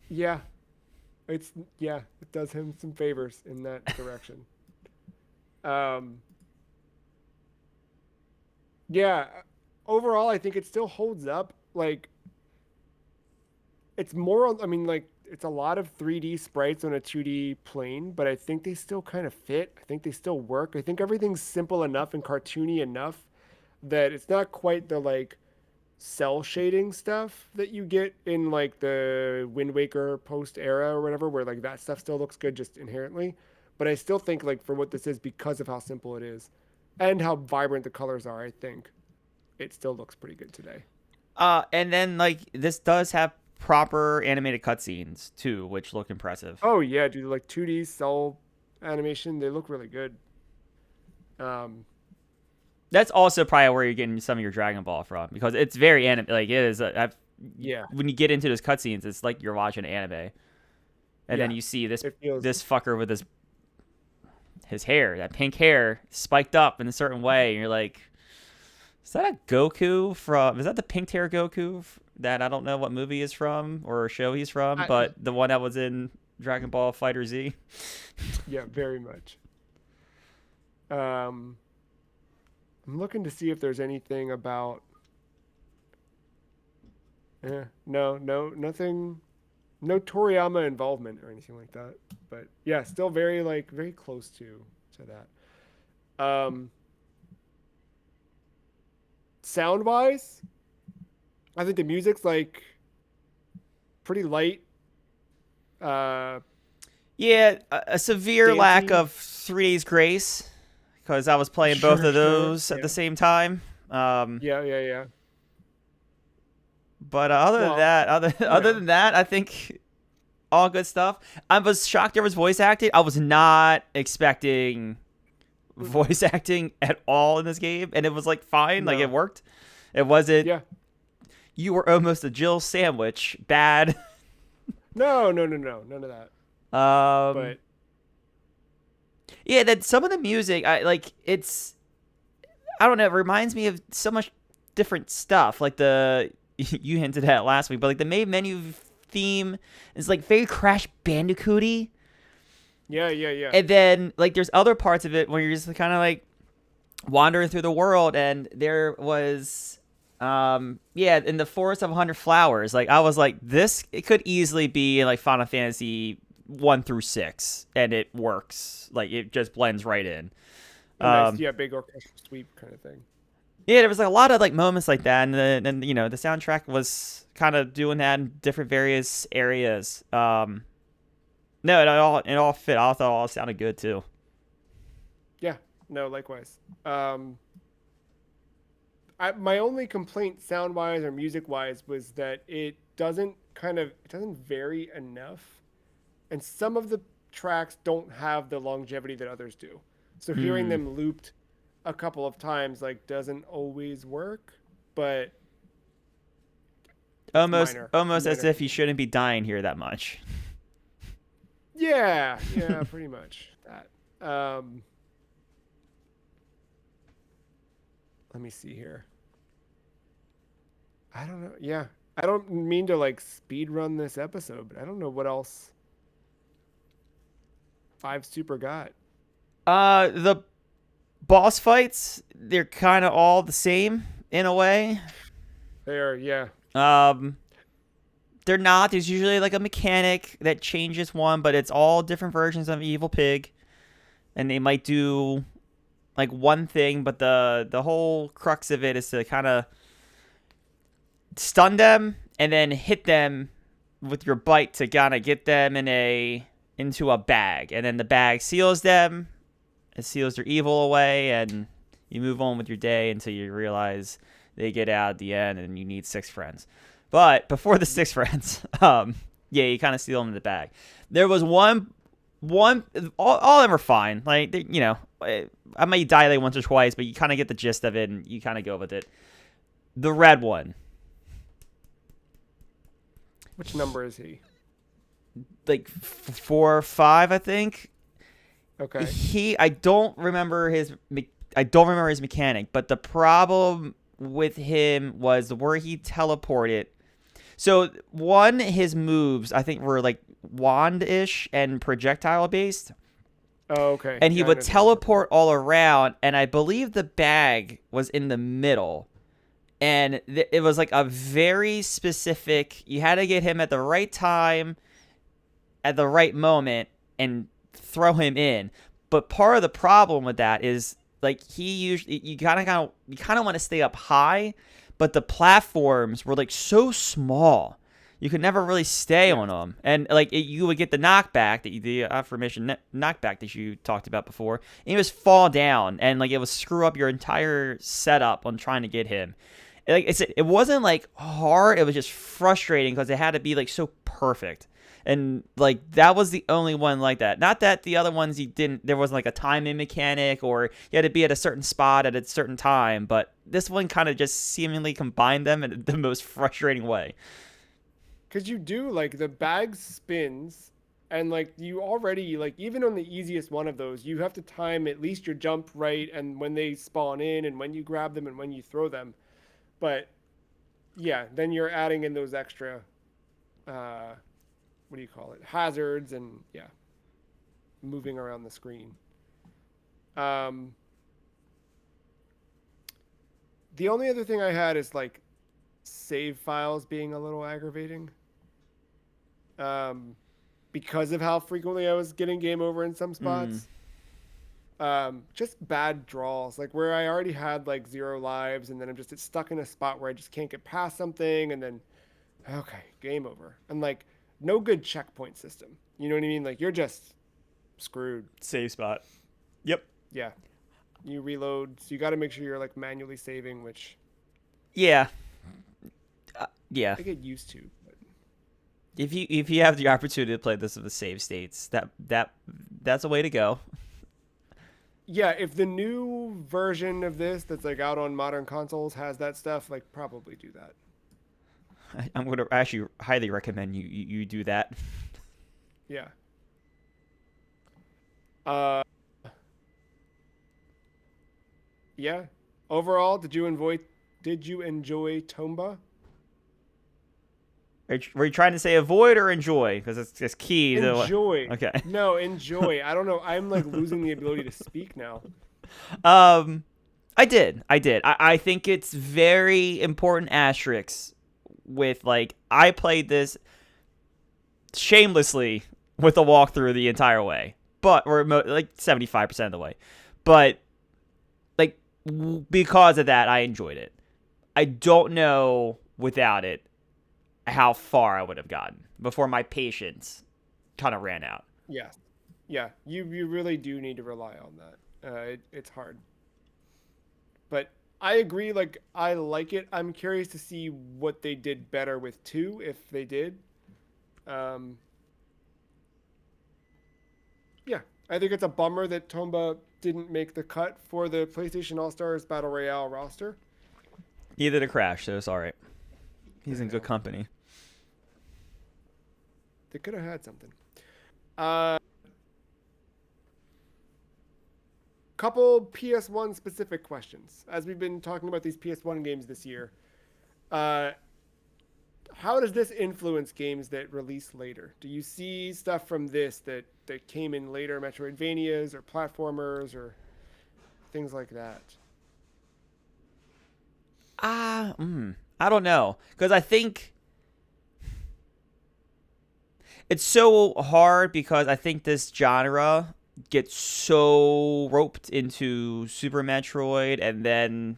Speaker 1: Yeah, it's yeah, it does him some favors in that direction. Um, yeah, overall, I think it still holds up. Like, it's more on, I mean, like, it's a lot of 3D sprites on a 2D plane, but I think they still kind of fit. I think they still work. I think everything's simple enough and cartoony enough that it's not quite the, like, cell shading stuff that you get in, like, the Wind Waker post era or whatever, where, like, that stuff still looks good just inherently. But I still think, like, for what this is, because of how simple it is and how vibrant the colors are, I think it still looks pretty good today.
Speaker 2: And then like this does have proper animated cutscenes too, which look impressive.
Speaker 1: Oh yeah, dude, like 2D cell animation, they look really good. Um,
Speaker 2: That's also probably where you're getting some of your Dragon Ball from because it's very anime. Like it is.
Speaker 1: yeah,
Speaker 2: When you get into those cutscenes, it's like you're watching anime, and then
Speaker 1: yeah,
Speaker 2: you see
Speaker 1: it feels
Speaker 2: this fucker with his hair, that pink hair spiked up in a certain way, and you're like, Is that a Goku from? Is that the pink hair Goku that I don't know what movie is from or show he's from,
Speaker 1: I,
Speaker 2: but the one that was in Dragon Ball Fighter Z?
Speaker 1: yeah, very much. Um, I'm looking to see if there's anything about. No, no, nothing. No Toriyama involvement or anything like that. But yeah, still very like very close to that. Sound wise, I think the music's like pretty light, uh,
Speaker 2: Yeah, a severe lack
Speaker 1: dancey.
Speaker 2: of 3 Days Grace because I was playing both
Speaker 1: Sure,
Speaker 2: of
Speaker 1: sure.
Speaker 2: those at the
Speaker 1: Yeah,
Speaker 2: same time. Um,
Speaker 1: yeah, yeah, yeah.
Speaker 2: but other than
Speaker 1: Well,
Speaker 2: that, other
Speaker 1: you
Speaker 2: other
Speaker 1: know,
Speaker 2: than that, I think all good stuff. I was shocked there was voice acting. I was not expecting
Speaker 1: mm-mm.
Speaker 2: voice acting at all in this game, and it was like fine, like it
Speaker 1: No,
Speaker 2: worked. It wasn't.
Speaker 1: yeah,
Speaker 2: You were almost a Jill sandwich. Bad.
Speaker 1: no, no, no, no, none of that.
Speaker 2: um,
Speaker 1: But
Speaker 2: yeah, that some of the music, I like. It's I don't know. It reminds me of so much different stuff. Like the you hinted at last week, but like the main menu theme is like very Crash Bandicooty,
Speaker 1: yeah, yeah, yeah.
Speaker 2: and then like there's other parts of it where you're just kind of like wandering through the world, and there was yeah, in the Forest of 100 Flowers, like I was like, this it could easily be like Final Fantasy 1 through 6, and it works. Like it just blends right in.
Speaker 1: A nice,
Speaker 2: um
Speaker 1: yeah, big orchestral sweep kind of thing.
Speaker 2: yeah, there was like a lot of like moments like that, and you know the soundtrack was kind of doing that in different various areas. No, it all fit. I thought it all sounded good too.
Speaker 1: Yeah, no, likewise. My only complaint, sound wise or music wise, was that it doesn't vary enough, and some of the tracks don't have the longevity that others do. So hearing
Speaker 2: Hmm.
Speaker 1: them looped a couple of times like doesn't always work, but it's
Speaker 2: Almost as
Speaker 1: minor
Speaker 2: if you
Speaker 1: thing.
Speaker 2: shouldn't be dying here that much.
Speaker 1: Yeah, yeah, pretty much that. Let me see here. I don't know. Yeah, I don't mean to like speed run this episode, but I don't know what else Five Super got.
Speaker 2: The boss fights, they're kind of all the same in a way.
Speaker 1: There, yeah,
Speaker 2: Um, they're not. There's usually like a mechanic that changes one, but it's all different versions of Evil Pig, and they might do like one thing, but the whole crux of it is to kind of stun them and then hit them with your bite to kind of get them into a bag, and then the bag seals them. It seals their evil away, and you move on with your day until you realize they get out at the end, and you need 6 friends. But before the 6 friends, yeah, you kind of seal them in the bag. There was one, all of them are fine. Like you know, I might die like once or twice, but you kind of get the gist of it, and you kind of go with it. The red one,
Speaker 1: which number is he?
Speaker 2: like 4 or 5, I think.
Speaker 1: Okay.
Speaker 2: I don't remember his mechanic, but the problem with him was where he teleported. So one, his moves I think were like wand-ish and projectile based,
Speaker 1: Oh, okay.
Speaker 2: and he
Speaker 1: Yeah, I
Speaker 2: would
Speaker 1: know who you're talking about.
Speaker 2: teleport all around, and I believe the bag was in the middle, and it was like a very specific. You had to get him at the right time, at the right moment, and throw him in. But part of the problem with that is like he usually you kind of want to stay up high, but the platforms were like so small. You could never really stay
Speaker 1: Yeah.
Speaker 2: on them, and like you would get the knockback the affirmation knockback that you talked about before, and you just fall down, and like it would screw up your entire setup on trying to get him. Like I said, it wasn't like hard; it was just frustrating because it had to be like so perfect, and like that was the only one like that. Not that the other ones you didn't, there wasn't like a timing mechanic or you had to be at a certain spot at a certain time, but this one kind of just seemingly combined them in the most frustrating way.
Speaker 1: Because you do like the bag spins And like you already like even on the easiest one of those, you have to time at least your jump right and when they spawn in and when you grab them and when you throw them. But yeah, then you're adding in those extra uh what do you call it? Hazards and yeah, moving around the screen. Um the only other thing I had is like save files being a little aggravating. Um because of how frequently I was getting game over in some
Speaker 2: Mm.
Speaker 1: spots. Just bad draws, like where I already had like 0 lives, and then I'm just stuck in a spot where I just can't get past something, and then okay, game over, and like no good checkpoint system. You know what I mean? Like you're just screwed.
Speaker 2: Save spot. Yep.
Speaker 1: Yeah, you reload, so you got to make sure you're like manually saving, which
Speaker 2: Yeah. Yeah.
Speaker 1: I get used to. But
Speaker 2: If you have the opportunity to play this with the save states, that's a way to go.
Speaker 1: yeah, if the new version of this that's like out on modern consoles has that stuff, like probably do that.
Speaker 2: I'm gonna actually highly recommend you do that.
Speaker 1: Yeah. Uh, yeah. Overall, did you enjoy Tomba?
Speaker 2: Were you trying to say avoid or enjoy? Because it's key to.
Speaker 1: Enjoy.
Speaker 2: Okay.
Speaker 1: No, enjoy. I don't know. I'm like losing the ability to speak now.
Speaker 2: Um, I did. I think it's very important asterisks with like I played this shamelessly with a walkthrough the entire way, but or like 75% of the way, but like because of that I enjoyed it. I don't know without it how far I would have gotten before my patience kind of ran out.
Speaker 1: Yes. Yeah. You really do need to rely on that. It's hard, but I agree. Like I like it. I'm curious to see what they did better with two, if they did. Um, yeah, I think it's a bummer that Tomba didn't make the cut for the PlayStation All Stars Battle Royale roster.
Speaker 2: Neither did Crash, so it's all right. He's
Speaker 1: I
Speaker 2: in good
Speaker 1: know
Speaker 2: company.
Speaker 1: they could have had something. Uh, couple PS1 specific questions. As we've been talking about these PS1 games this year, uh, how does this influence games that release later? Do you see stuff from this that came in later, Metroidvanias or platformers or things like that?
Speaker 2: I don't know because I think it's so hard because I think this genre gets so roped into Super Metroid and then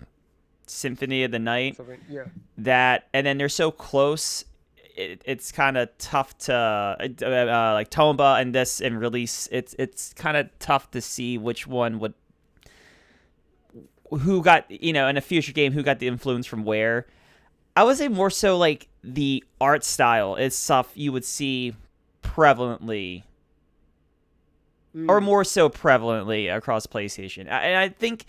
Speaker 2: Symphony of the Night
Speaker 1: Something, yeah,
Speaker 2: that, and then they're so close. It's kind of tough to like Tomba and this and release. It's kind of tough to see which one would who got in a future game who got the influence from where. I would say more so like the art style is stuff you would see prevalently or
Speaker 1: mm,
Speaker 2: more so prevalently across PlayStation. And I think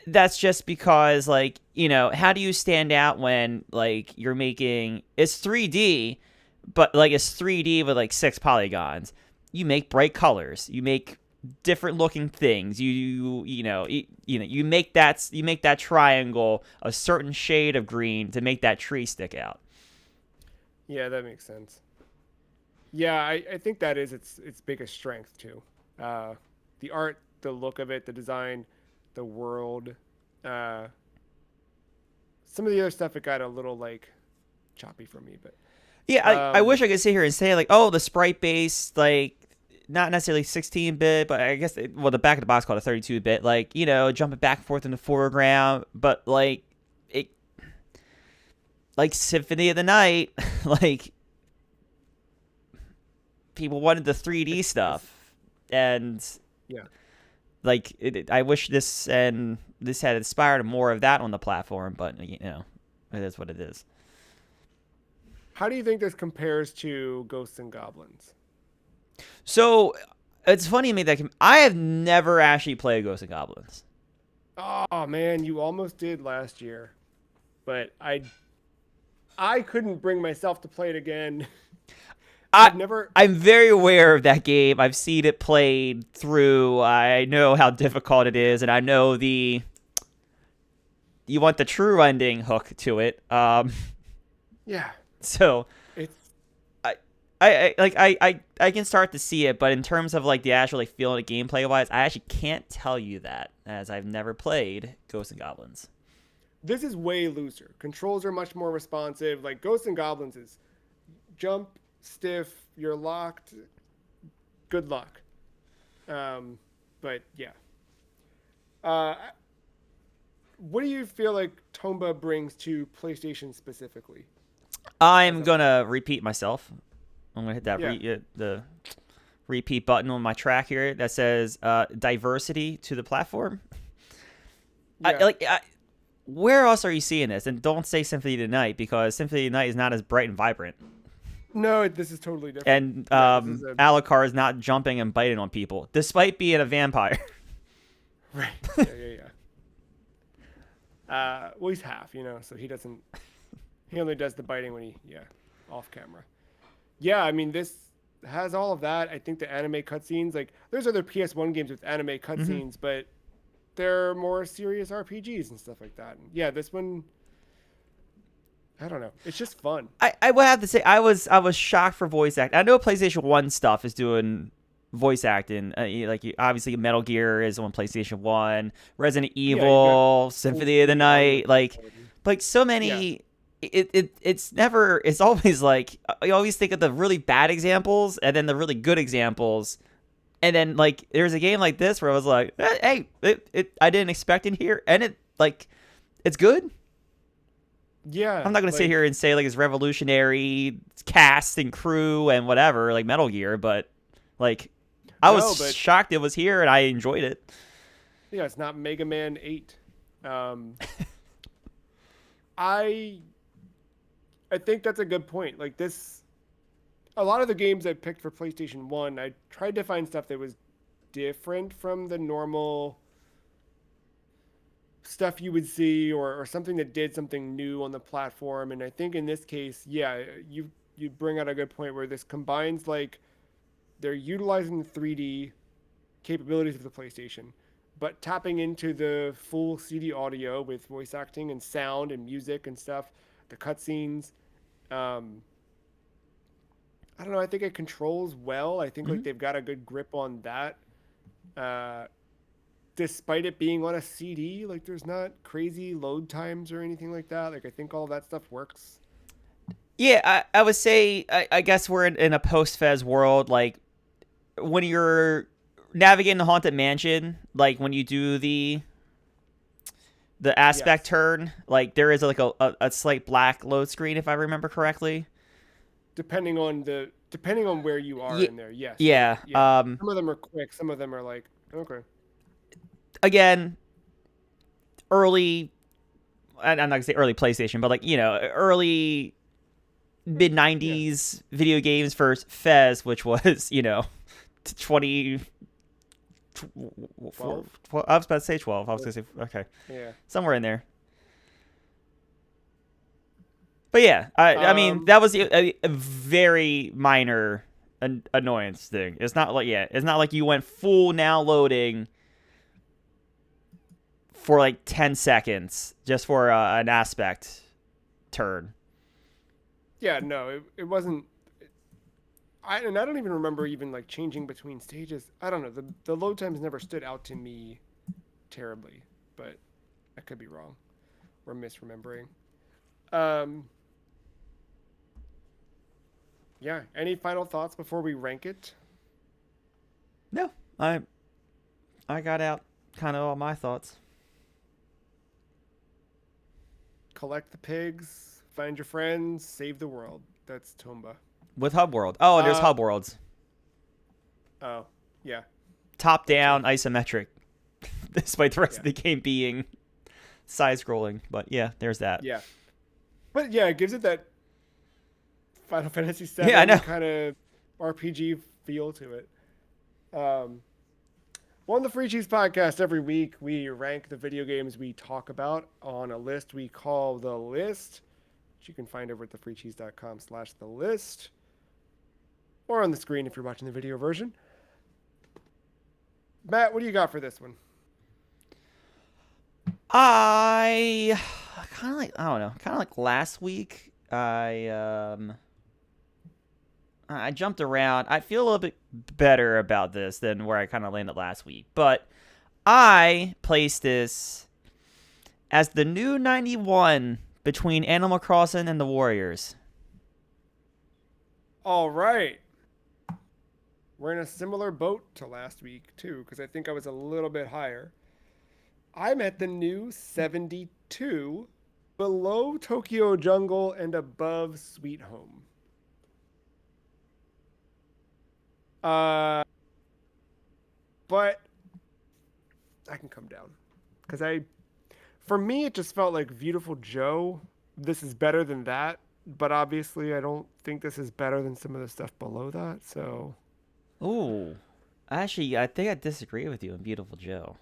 Speaker 2: that's just because like, how do you stand out when like you're making it's 3D, but like it's 3D with like 6 polygons. You make bright colors. You make different looking things. You make that triangle a certain shade of green to make that tree stick out.
Speaker 1: yeah, that makes sense. Yeah, I think that is its biggest strength too. Uh, the art, the look of it, the design, the world. Uh, some of the other stuff it got a little like choppy for me, but
Speaker 2: Yeah, I
Speaker 1: um,
Speaker 2: wish I could sit here and say like, oh, the sprite based like not necessarily 16-bit, but I guess the back of the box called a 32-bit, like jumping back and forth in the foreground, but like it, like Symphony of the Night, like people wanted the 3D
Speaker 1: it's
Speaker 2: stuff, and
Speaker 1: yeah.
Speaker 2: like I wish this had inspired more of that on the platform, but it is what it is.
Speaker 1: How do you think this compares to Ghosts and Goblins?
Speaker 2: So it's funny to me that I have never actually played Ghosts and Goblins.
Speaker 1: Oh man, you almost did last year, but I couldn't bring myself to play it again.
Speaker 2: I
Speaker 1: I've never.
Speaker 2: I'm very aware of that game. I've seen it played through. I know how difficult it is, and I know the you want the true ending hook to it.
Speaker 1: Yeah,
Speaker 2: So
Speaker 1: it's
Speaker 2: I, I can start to see it, but in terms of like the actual like feeling it gameplay wise, I actually can't tell you that as I've never played Ghosts and Goblins.
Speaker 1: this is way looser. Controls are much more responsive. Like Ghosts and Goblins is jump, stiff, you're locked. Good luck. Um, but yeah. Uh, what do you feel like Tomba brings to PlayStation specifically as
Speaker 2: I'm
Speaker 1: a
Speaker 2: gonna
Speaker 1: platform?
Speaker 2: repeat myself. I'm gonna hit that
Speaker 1: Yeah,
Speaker 2: the repeat button on my track here that says diversity to the platform. I
Speaker 1: yeah.
Speaker 2: like. Where else are you seeing this? And don't say Symphony of the Night because Symphony of the Night is not as bright and vibrant.
Speaker 1: No, this is totally different.
Speaker 2: And
Speaker 1: Yeah, this is a
Speaker 2: Alucard is not jumping and biting on people, despite being a vampire.
Speaker 1: right. Yeah, yeah, yeah. Well, he's half, so he doesn't. He only does the biting when off camera. Yeah, I mean, this has all of that. I think the anime cutscenes, like, there's other PS1 games with anime
Speaker 2: hmm
Speaker 1: cutscenes, but they're more serious RPGs and stuff like that. And yeah, this one, I don't know. It's just fun.
Speaker 2: I would have to say I was shocked for voice acting. I know PlayStation One stuff is doing voice acting. Obviously Metal Gear is on PlayStation One, Resident
Speaker 1: Yeah, you've got
Speaker 2: Evil,
Speaker 1: full
Speaker 2: Symphony of the
Speaker 1: 3D audio
Speaker 2: Night,
Speaker 1: quality.
Speaker 2: like so
Speaker 1: Yeah,
Speaker 2: many. It's never. It's always like you always think of the really bad examples and then the really good examples. And then like there's a game like this where I was like, hey, I didn't expect in here, and it's good.
Speaker 1: yeah,
Speaker 2: I'm not gonna sit here
Speaker 1: like
Speaker 2: and say like it's revolutionary cast and crew and whatever like Metal Gear, but like I
Speaker 1: no,
Speaker 2: was
Speaker 1: but
Speaker 2: shocked it was here and I enjoyed it.
Speaker 1: yeah, it's not Mega Man 8. Um, I I think that's a good point. Like this, a lot of the games I picked for PlayStation 1, I tried to find stuff that was different from the normal stuff you would see, or something that did something new on the platform. And I think in this case, yeah, you bring out a good point where this combines, like, they're utilizing the 3D capabilities of the PlayStation, but tapping into the full CD audio with voice acting and sound and music and stuff, the cutscenes. Um, I don't know. I think it controls well. I think like
Speaker 2: hmm
Speaker 1: they've got a good grip on that. Uh, Despite it being on a CD, like there's not crazy load times or anything like that. Like I think all that stuff works.
Speaker 2: Yeah, I would say I guess we're in a post Fez world. Like when you're navigating the haunted mansion, like when you do the aspect
Speaker 1: Yes,
Speaker 2: turn, like there is like a slight black load screen if I remember correctly.
Speaker 1: depending on where you are
Speaker 2: Yeah,
Speaker 1: in there. Yes, you're
Speaker 2: yeah.
Speaker 1: right. Yeah, some of them are quick. Some of them are like okay.
Speaker 2: Again, early. I'm not gonna say early PlayStation, but like early mid
Speaker 1: Yeah,
Speaker 2: '90s video games for Fez, which was 20.
Speaker 1: 12.
Speaker 2: I was about to say 12. I was gonna say okay,
Speaker 1: Yeah.
Speaker 2: somewhere in there. But yeah, I mean
Speaker 1: Um.
Speaker 2: that was a very minor annoyance thing. It's not like you went full now loading for like 10 seconds just for an aspect turn.
Speaker 1: Yeah. No, it wasn't. I don't even remember even like changing between stages. I don't know. The load times never stood out to me terribly, but I could be wrong or misremembering. Um. Yeah. Any final thoughts before we rank it?
Speaker 2: No, I got out kind of all my thoughts.
Speaker 1: Collect the pigs, find your friends, save the world. That's Tomba.
Speaker 2: With Hub World. Oh, and there's
Speaker 1: Uh
Speaker 2: Hub Worlds.
Speaker 1: oh, yeah,
Speaker 2: Top
Speaker 1: that's
Speaker 2: down
Speaker 1: right.
Speaker 2: isometric, despite the rest of
Speaker 1: Yeah,
Speaker 2: the game being side scrolling. But yeah, there's that.
Speaker 1: yeah, but yeah, it gives it that Final Fantasy
Speaker 2: Yeah, I
Speaker 1: VII
Speaker 2: know.
Speaker 1: kind of RPG feel to it. Um, well, on the Free Cheese Podcast, every week we rank the video games we talk about on a list we call the list, which you can find over at thefreecheese.com/the list. or on the screen if you're watching the video version. Matt, what do you got for this one?
Speaker 2: I kind of like, I don't know, kind of like last week. I jumped around. I feel a little bit better about this than where I kind of landed last week, but I placed this as the new 91 between Animal Crossing and the Warriors.
Speaker 1: All right. We're in a similar boat to last week, too, because I think I was a little bit higher. I'm at the new 72, below Tokyo Jungle and above Sweet Home. But I can come down because for me, it just felt like Beautiful Joe. This is better than that, but obviously, I don't think this is better than some of the stuff below that. So,
Speaker 2: Ooh, actually, I think I disagree with you on Beautiful Joe.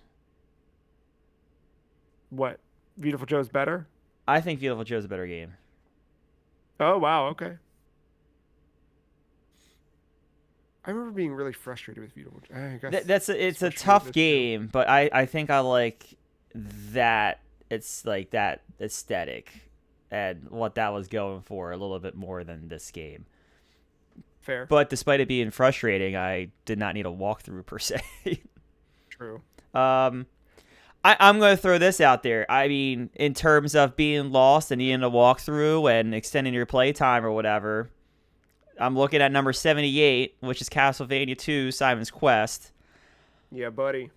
Speaker 1: what? Beautiful Joe's better?
Speaker 2: I think Beautiful Joe's a better game.
Speaker 1: Oh, wow. Okay. I remember being really frustrated with Beautiful Joe. I guess
Speaker 2: It's a
Speaker 1: frustrated with
Speaker 2: tough
Speaker 1: this too.
Speaker 2: game, but I think I like that. It's like that aesthetic and what that was going for a little bit more than this game.
Speaker 1: Fair.
Speaker 2: But despite it being frustrating, I did not need a walkthrough per se.
Speaker 1: True.
Speaker 2: um, I'm going to throw this out there. I mean, in terms of being lost and needing a walkthrough and extending your playtime or whatever, I'm looking at number 78, which is Castlevania 2: Simon's Quest.
Speaker 1: Yeah, buddy.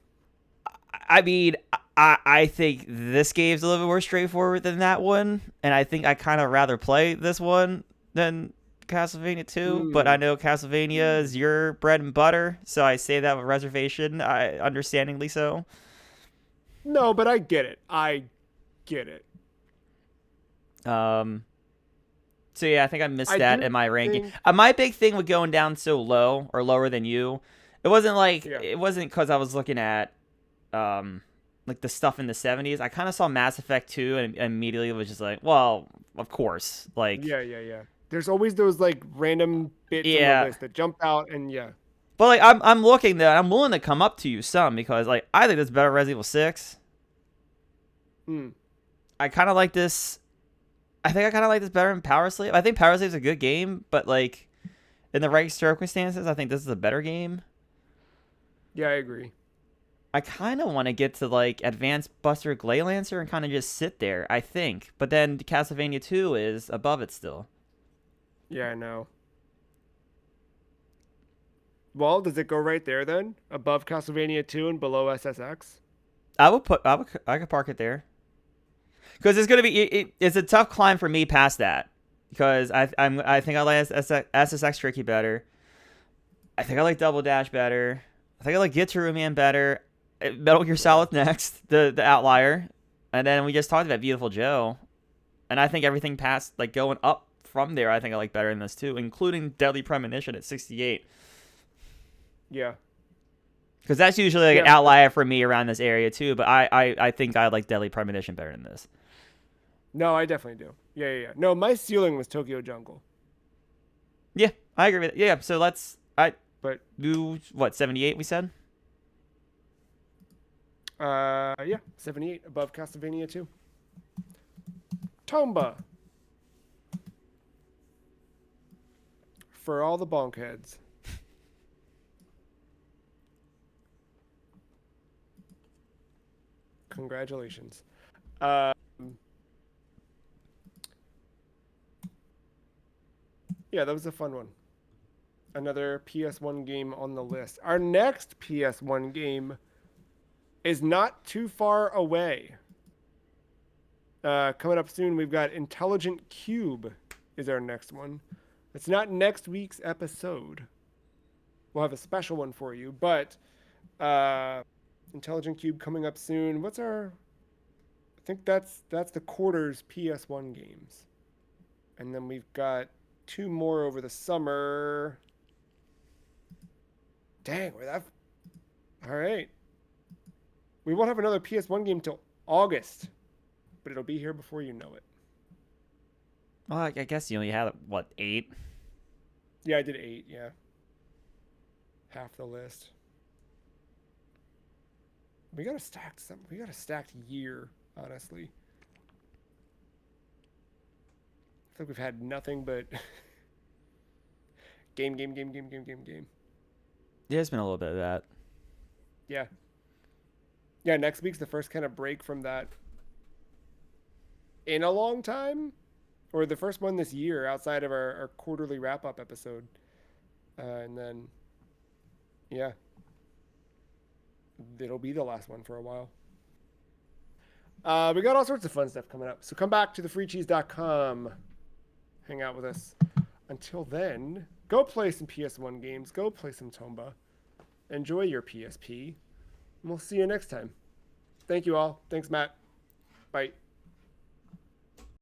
Speaker 2: I mean, I think this game's a little bit more straightforward than that one, and I think I kind of rather play this one than Castlevania 2. But I
Speaker 1: Mm.
Speaker 2: know Castlevania is
Speaker 1: Mm.
Speaker 2: your bread and butter, so I say that with reservation. Understandingly so.
Speaker 1: No, but I get it. I get it.
Speaker 2: Um, so yeah, I think I missed
Speaker 1: I
Speaker 2: that
Speaker 1: do
Speaker 2: in my ranking.
Speaker 1: think,
Speaker 2: My big thing with going down so low or lower than you, it wasn't like
Speaker 1: yeah,
Speaker 2: it wasn't because I was looking at um like the stuff in the 70s. I kind of saw Mass Effect 2 and immediately was just like, well, of course. Like,
Speaker 1: yeah. There's always those like random bits on the
Speaker 2: yeah.
Speaker 1: list that jump out, and yeah.
Speaker 2: But like I'm looking there. I'm willing to come up to you some because like I think this is better Resident Evil 6.
Speaker 1: Mm.
Speaker 2: I kind of like this. I think I kind of like this better than Power Slave. I think Power Slave is a good game, but like in the right circumstances, I think this is a better game.
Speaker 1: Yeah, I agree.
Speaker 2: I kind of want to get to like Advanced Buster Glaylancer and kind of just sit there, I think. But then Castlevania 2 is above it still.
Speaker 1: Yeah, I know. Well, does it go right there then? Above Castlevania 2 and below SSX?
Speaker 2: I could park it there. Because it's gonna be it's a tough climb for me past that. Because I think I like SSX Tricky better. I think I like Double Dash better. I think I like Guitar Man better. Metal Gear
Speaker 1: Yeah.
Speaker 2: Solid next, the outlier, and then we just talked about Beautiful Joe, and I think everything past like going up from there, I think I like better than this too, including Deadly Premonition at 68,
Speaker 1: Yeah.
Speaker 2: because that's usually like an
Speaker 1: Yeah.
Speaker 2: outlier for me around this area too. But I think I like Deadly Premonition better than this.
Speaker 1: No, I definitely do. Yeah. No, my ceiling was Tokyo Jungle.
Speaker 2: Yeah, I agree with it. Yeah, so let's I
Speaker 1: But
Speaker 2: do what 78 we said.
Speaker 1: yeah, 78 above Castlevania 2. Tomba for all the bonkheads. Congratulations. Um, yeah, that was a fun one. Another PS1 game on the list. Our next PS1 game is not too far away. Coming up soon, we've got Intelligent Cube is our next one. It's not next week's episode. We'll have a special one for you, but Intelligent Cube coming up soon. What's our? I think that's the quarters PS1 games, and then we've got two more over the summer. Dang, we're that. All right. We won't have another PS1 game till August, but it'll be here before you know it.
Speaker 2: Well, I guess you only had what 8.
Speaker 1: Yeah, I did 8. Yeah. half the list. We got a stacked year, honestly. I feel like we've had nothing but game.
Speaker 2: Yeah, there's been a little bit of that.
Speaker 1: Yeah. Yeah, next week's the first kind of break from that in a long time. Or the first one this year outside of our quarterly wrap up episode. And then, yeah, it'll be the last one for a while. We got all sorts of fun stuff coming up. So come back to thefreecheese.com. Hang out with us. Until then, go play some PS1 games. Go play some Tomba. Enjoy your PSP. And we'll see you next time. Thank you all. Thanks, Matt. Bye.